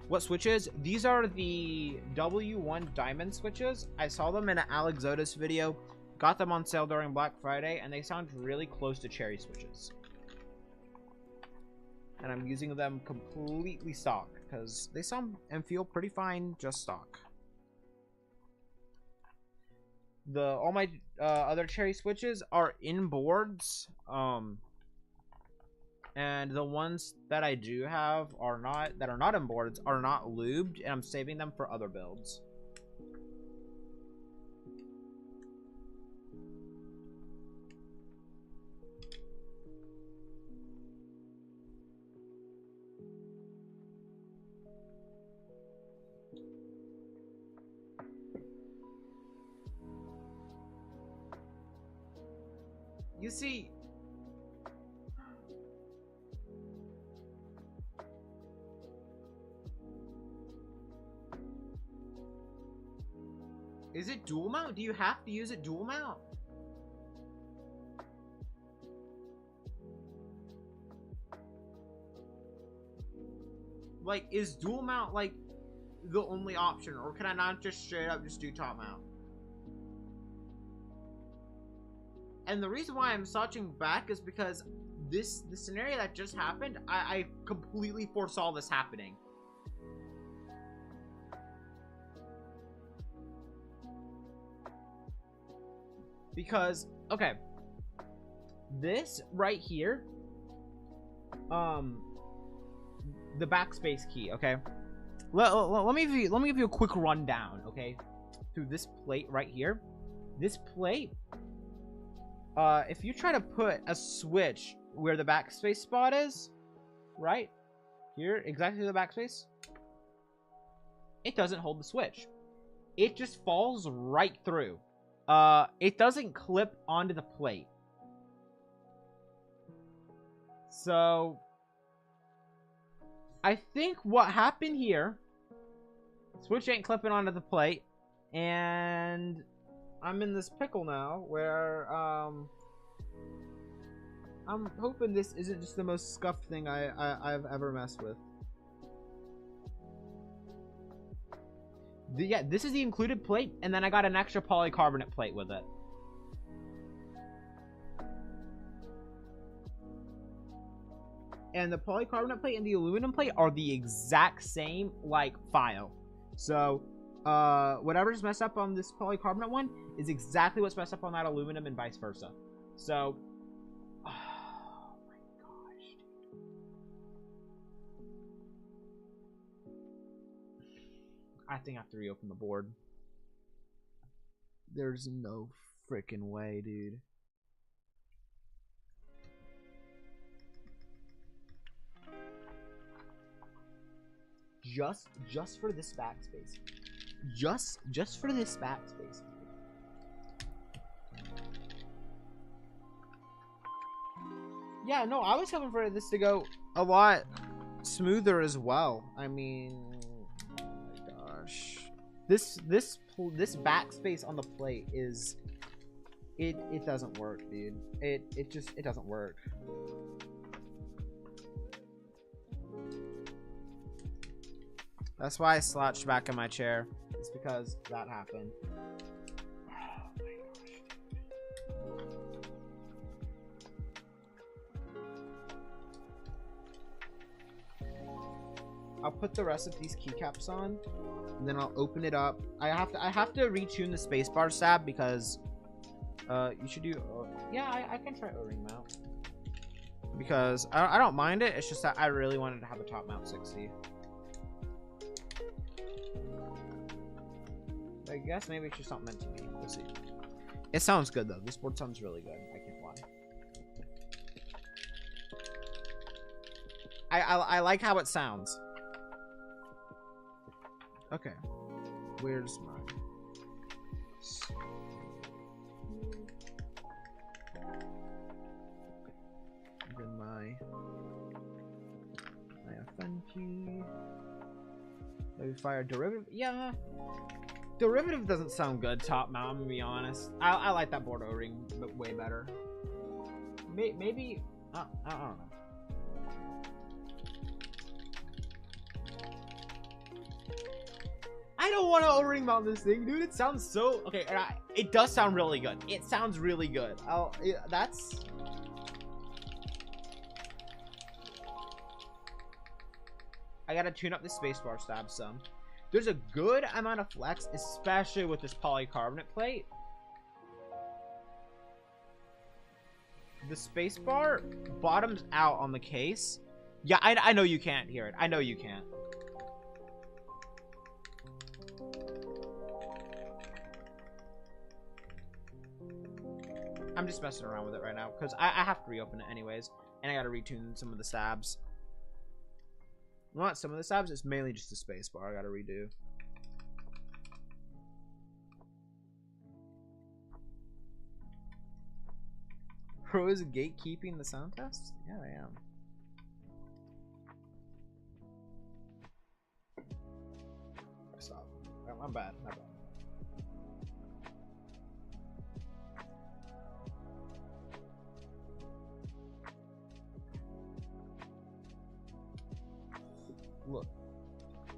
What switches? These are the W1 diamond switches. I saw them in an Alex Otis video. Got them on sale during Black Friday, and they sound really close to cherry switches. And I'm using them completely stock, because they sound and feel pretty fine just stock. All my other cherry switches are in boards, and the ones that I do have are not in boards are not lubed, and I'm saving them for other builds. You see, is it dual mount? Do you have to use it dual mount? Like, is dual mount like the only option, or can I not just straight up just do top mount? And the reason why I'm switching back is because the scenario that just happened, I completely foresaw this happening. Because, okay, this right here, the backspace key, okay? Let me give you a quick rundown, okay? Through this plate right here. This plate, if you try to put a switch where the backspace spot is, right here, exactly the backspace, it doesn't hold the switch. It just falls right through. It doesn't clip onto the plate. So I think what happened here, switch ain't clipping onto the plate, and I'm in this pickle now where I'm hoping this isn't just the most scuffed thing I've ever messed with. Yeah, this is the included plate, and then I got an extra polycarbonate plate with it. And the polycarbonate plate and the aluminum plate are the exact same, like, file. So, whatever's messed up on this polycarbonate one is exactly what's messed up on that aluminum and vice versa. So, oh my gosh, dude. I think I have to reopen the board. There's no freaking way, dude. Just for this backspace. Just for this backspace. Yeah, no, I was hoping for this to go a lot smoother as well. I mean, oh my gosh. This backspace on the plate is it doesn't work, dude. It doesn't work. That's why I slouched back in my chair. It's because that happened. Oh my gosh. I'll put the rest of these keycaps on, and then I'll open it up. I have to retune the spacebar stab because you should do yeah, I can try O-ring mount because I don't mind it. It's just that I really wanted to have a top mount 60. I guess maybe it's just not meant to be. We'll see. It sounds good though. This board sounds really good. I can't lie. I like how it sounds. Okay. Where's my... Then my FNG. Maybe fire derivative. Yeah. Derivative doesn't sound good top mount, I'm gonna be honest. I like that board O-ring way better. Maybe I don't know. I don't want to O-ring mount this thing, dude. It sounds so okay. It does sound really good. It sounds really good. That's. I gotta tune up the spacebar stab some. There's a good amount of flex, especially with this polycarbonate plate. The spacebar bottoms out on the case. Yeah, I know you can't hear it. I know you can't. I'm just messing around with it right now because I have to reopen it anyways, and I gotta retune some of the stabs. Not some of the stabs, it's mainly just the space bar I gotta redo. Pro is gatekeeping the sound test? Yeah, I am. Stop. I'm bad. My bad.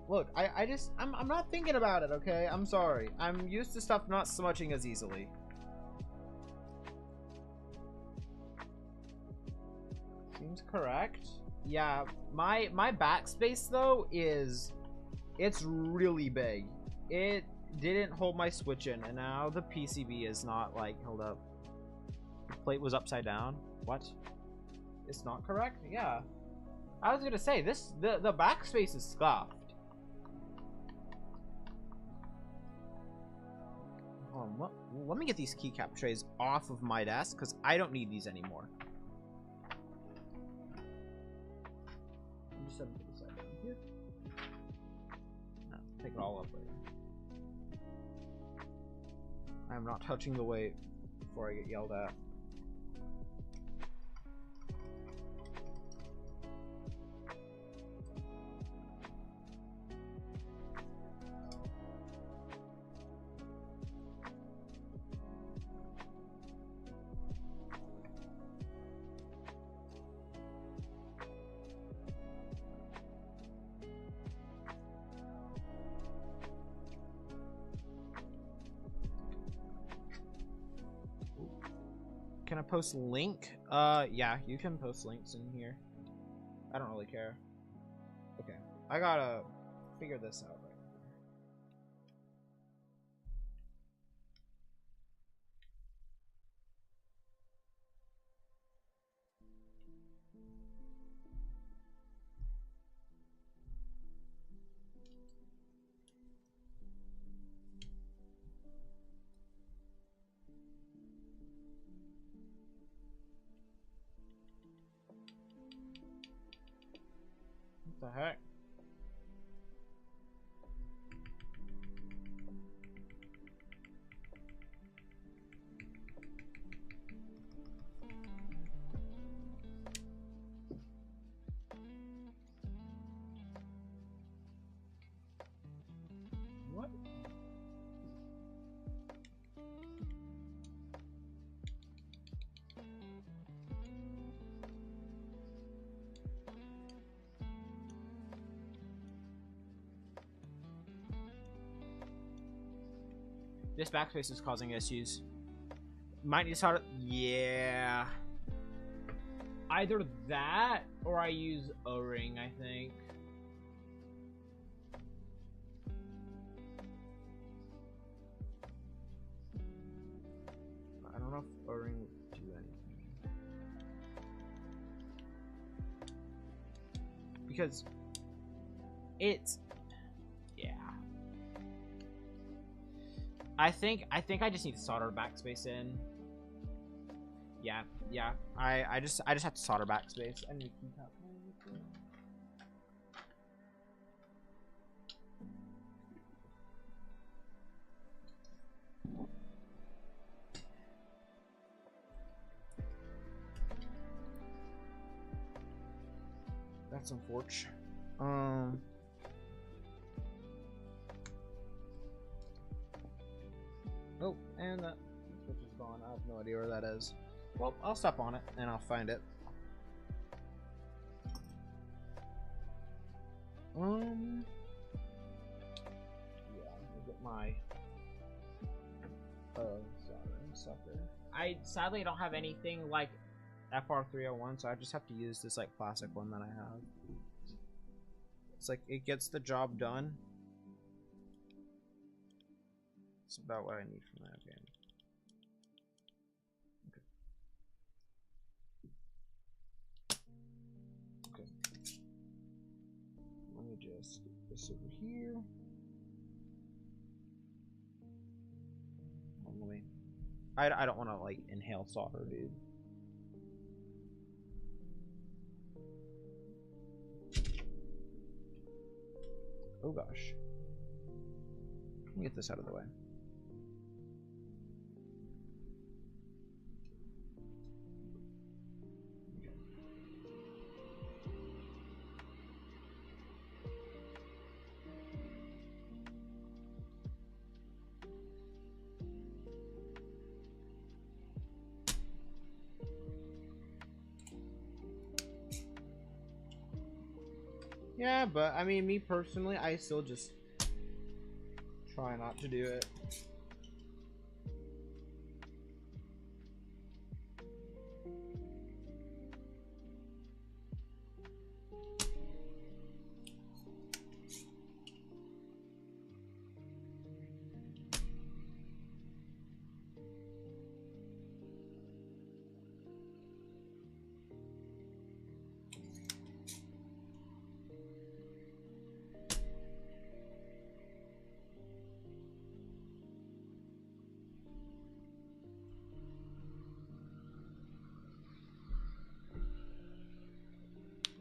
Look, I'm not thinking about it, okay? I'm sorry. I'm used to stuff not smudging as easily. Seems correct. Yeah, my backspace though it's really big. It didn't hold my switch in, and now the PCB is not like held up. The plate was upside down. What? It's not correct? Yeah. I was gonna say the backspace is scuffed. Let me get these keycap trays off of my desk because I don't need these anymore. I'm just setting to the side here. No, take it all up later. I'm not touching the weight before I get yelled at. Can I post link? Yeah, you can post links in here. I don't really care. Okay, I gotta figure this out right now. What the heck? What? This backspace is causing issues. Might need to start. Yeah. Either that or I use O-ring, I think. because it's, yeah. I think I just need to solder backspace in. Yeah. I just have to solder backspace. I need to keep that. That's unfortunate. Oh, and that switch is gone. I have no idea where that is. Well, I'll step on it and I'll find it. Yeah, let me get my soldering sucker. I sadly don't have anything like FR301, so I just have to use this like plastic one that I have. It's like it gets the job done. It's about what I need from that game. Okay. Let me just get this over here. Normally, I don't want to like inhale solder, dude. Oh gosh. Let me get this out of the way. Yeah, but I mean, me personally, I still just try not to do it.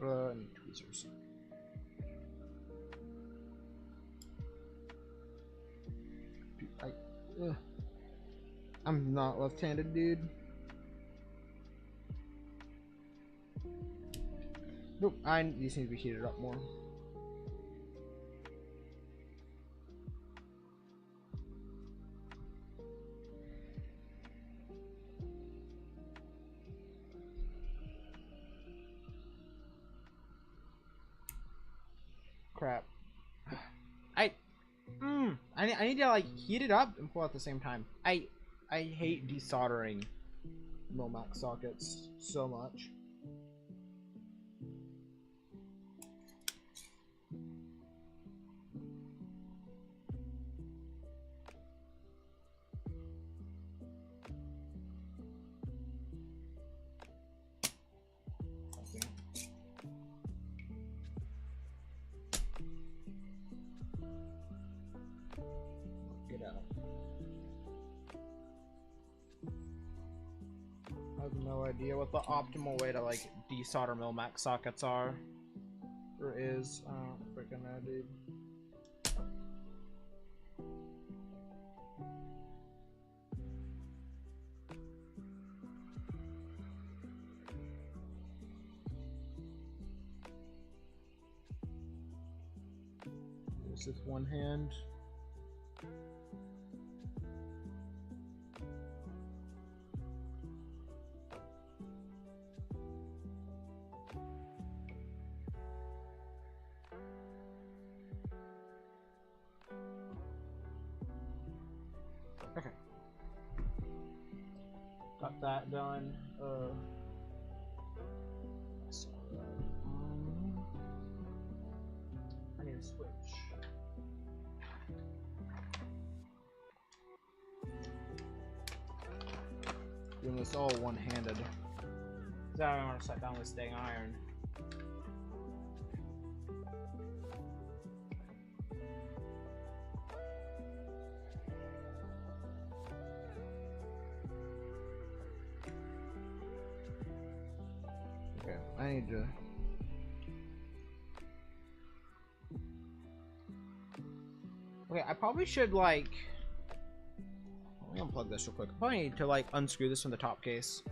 I need tweezers. Dude, I'm not left-handed, dude. Nope, these need to be heated up more. Crap. I need to like heat it up and pull at the same time. I hate desoldering Momax sockets so much. I have no idea what the optimal way to like desolder Momax sockets are or is. I don't freaking know, dude. Use this one hand. Okay. Got that done. I need a switch. Doing this all one-handed. I don't want to set down this dang iron. I need to... Okay, I probably should, like... Let me unplug this real quick. I probably need to, like, unscrew this from the top case.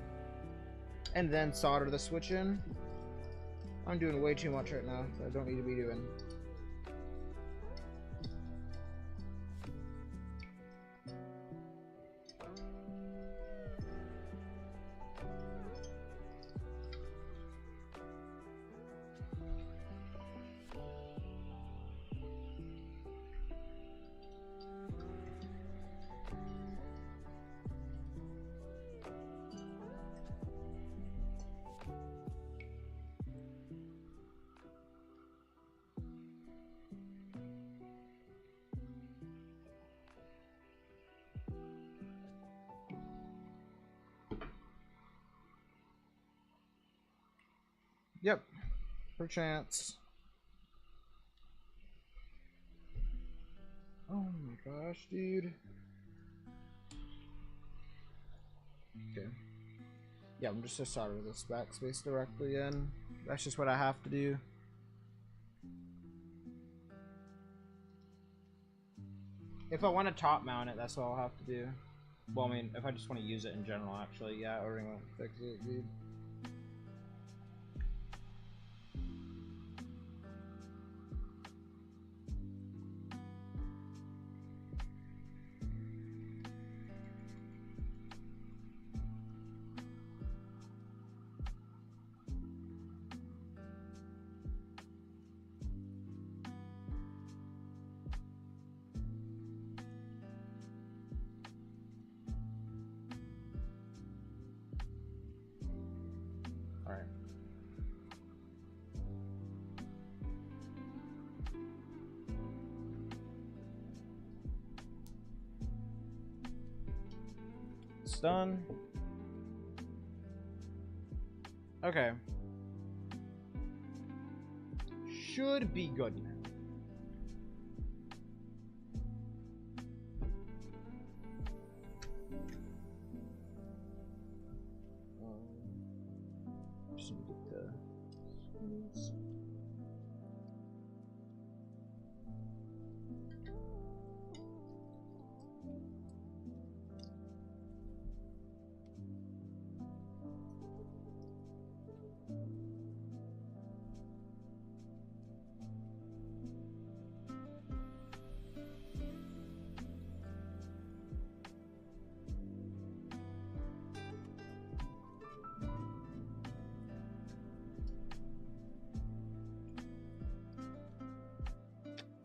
And then solder the switch in. I'm doing way too much right now that I don't need to be doing. Yep, perchance. Oh my gosh, dude. Okay. Yeah, I'm just gonna solder this backspace directly in. That's just what I have to do. If I want to top mount it, that's all I'll have to do. Well, I mean, if I just want to use it in general, actually, yeah, ordering won't fix it, dude. Alright. It's done. Okay. Should be good now. Just need to get the screws.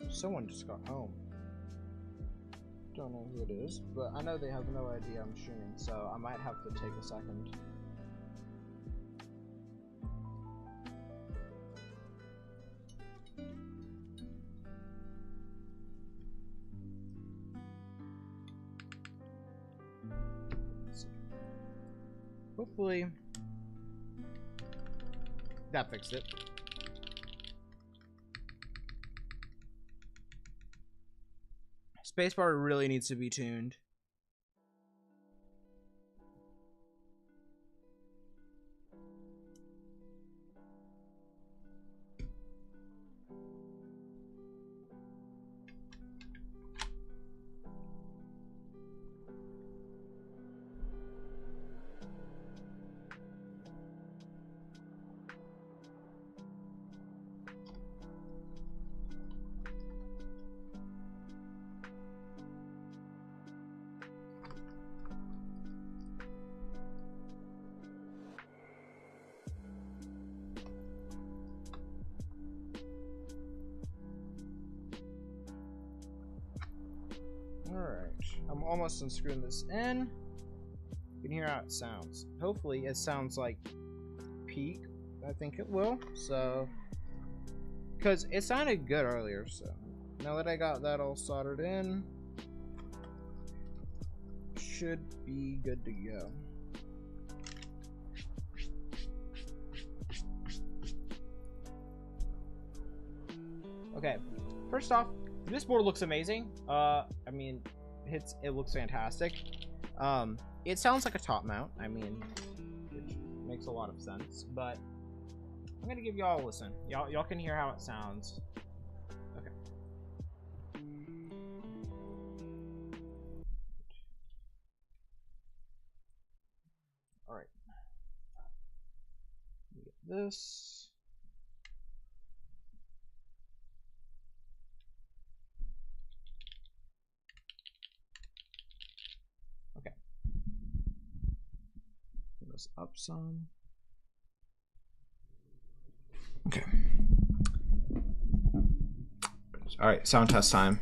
Someone just got home. Don't know who it is, but I know they have no idea I'm streaming, so I might have to take a second. Let's see. Hopefully that fixed it. Spacebar really needs to be tuned. Alright, I'm almost unscrewing this in. You can hear how it sounds. Hopefully it sounds like peak. I think it will, so... Because it sounded good earlier, so... Now that I got that all soldered in... Should be good to go. Okay, first off, this board looks amazing. I mean, it looks fantastic. It sounds like a top mount. I mean, which makes a lot of sense. But I'm gonna give y'all a listen. Y'all can hear how it sounds. Okay. All right. Let me get this. Okay. Bring this up some. Okay. All right, sound test time.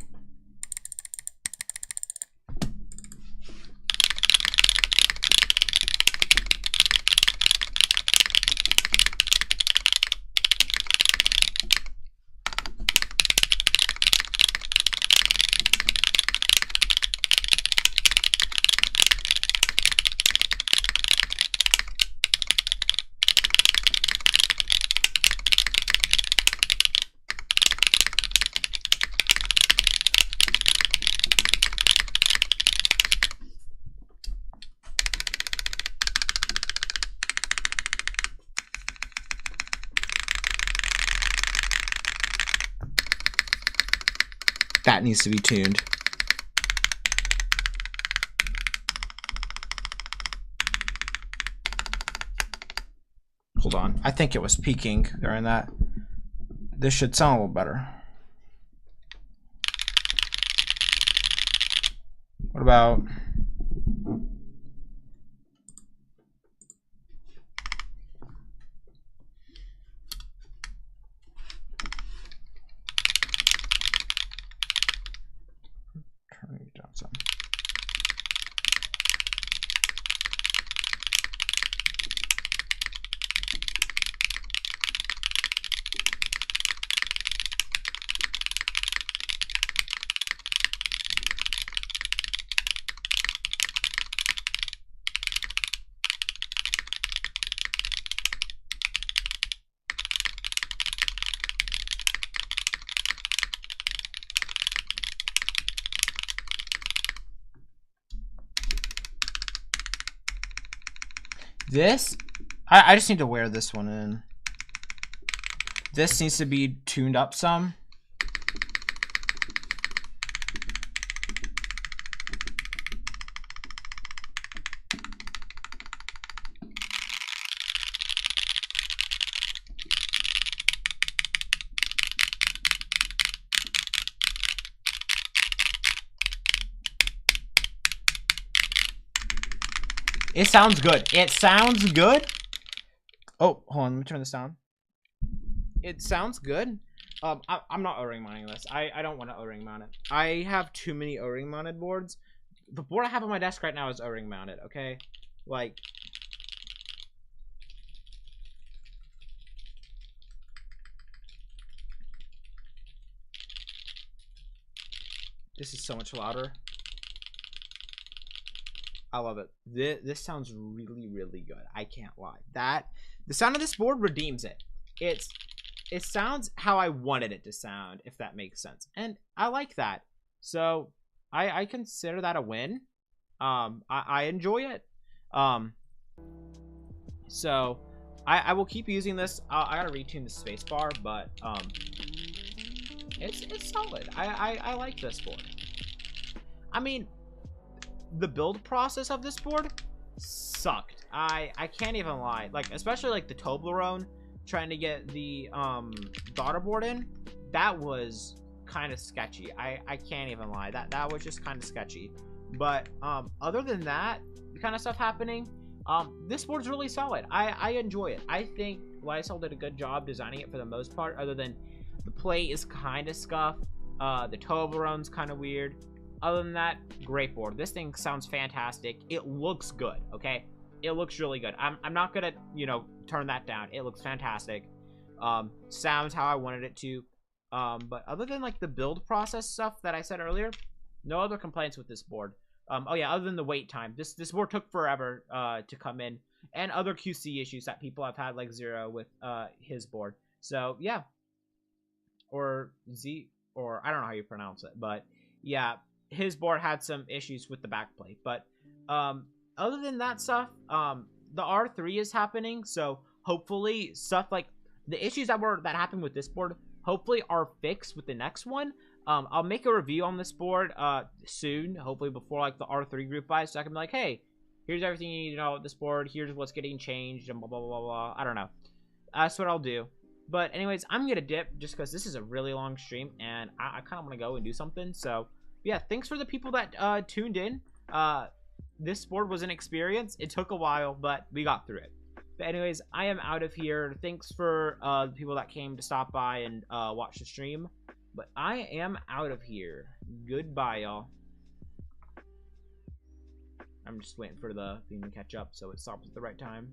That needs to be tuned. Hold on. I think it was peaking during that. This should sound a little better. What about... turn it down some. This, I just need to wear this one in. This needs to be tuned up some. It sounds good. It sounds good. Oh, hold on. Let me turn this down. It sounds good. I'm not O-ring mounting this. I don't want to O-ring mount it. I have too many O-ring mounted boards. The board I have on my desk right now is O-ring mounted, okay? Like... this is so much louder. I love it. This sounds really, really good. I can't lie. The sound of this board redeems it. It sounds how I wanted it to sound, if that makes sense. And I like that. So I consider that a win. I enjoy it. So I will keep using this. I gotta retune the spacebar, but it's solid. I like this board. I mean, the build process of this board sucked. I can't even lie. Like, especially like the Toblerone trying to get the daughter board in, that was kind of sketchy. I can't even lie. That was just kind of sketchy. But other than that kind of stuff happening, this board's really solid. I enjoy it. I think Lysol did a good job designing it for the most part, other than the plate is kind of scuffed. The Toblerone's kind of weird. Other than that, great board. This thing sounds fantastic. It looks good, okay? It looks really good. I'm not gonna, you know, turn that down. It looks fantastic. Sounds how I wanted it to. But other than like the build process stuff that I said earlier, no other complaints with this board. Oh yeah, other than the wait time. This board took forever to come in, and other QC issues that people have had, like Zero with his board. So yeah, or Z, or I don't know how you pronounce it, but yeah, his board had some issues with the backplate. But other than that stuff, the R3 is happening, so hopefully stuff like the issues that happened with this board hopefully are fixed with the next one. I'll make a review on this board soon, hopefully before like the R3 group buys, so I can be like, hey, here's everything you need to know about this board, here's what's getting changed, and blah blah blah blah. I don't know. That's what I'll do. But anyways, I'm gonna dip just because this is a really long stream and I kind of want to go and do something. So yeah, thanks for the people that tuned in. This board was an experience. It took a while, but we got through it. But anyways, I am out of here. Thanks for the people that came to stop by and watch the stream. But I am out of here. Goodbye, y'all. I'm just waiting for the thing to catch up so it stops at the right time.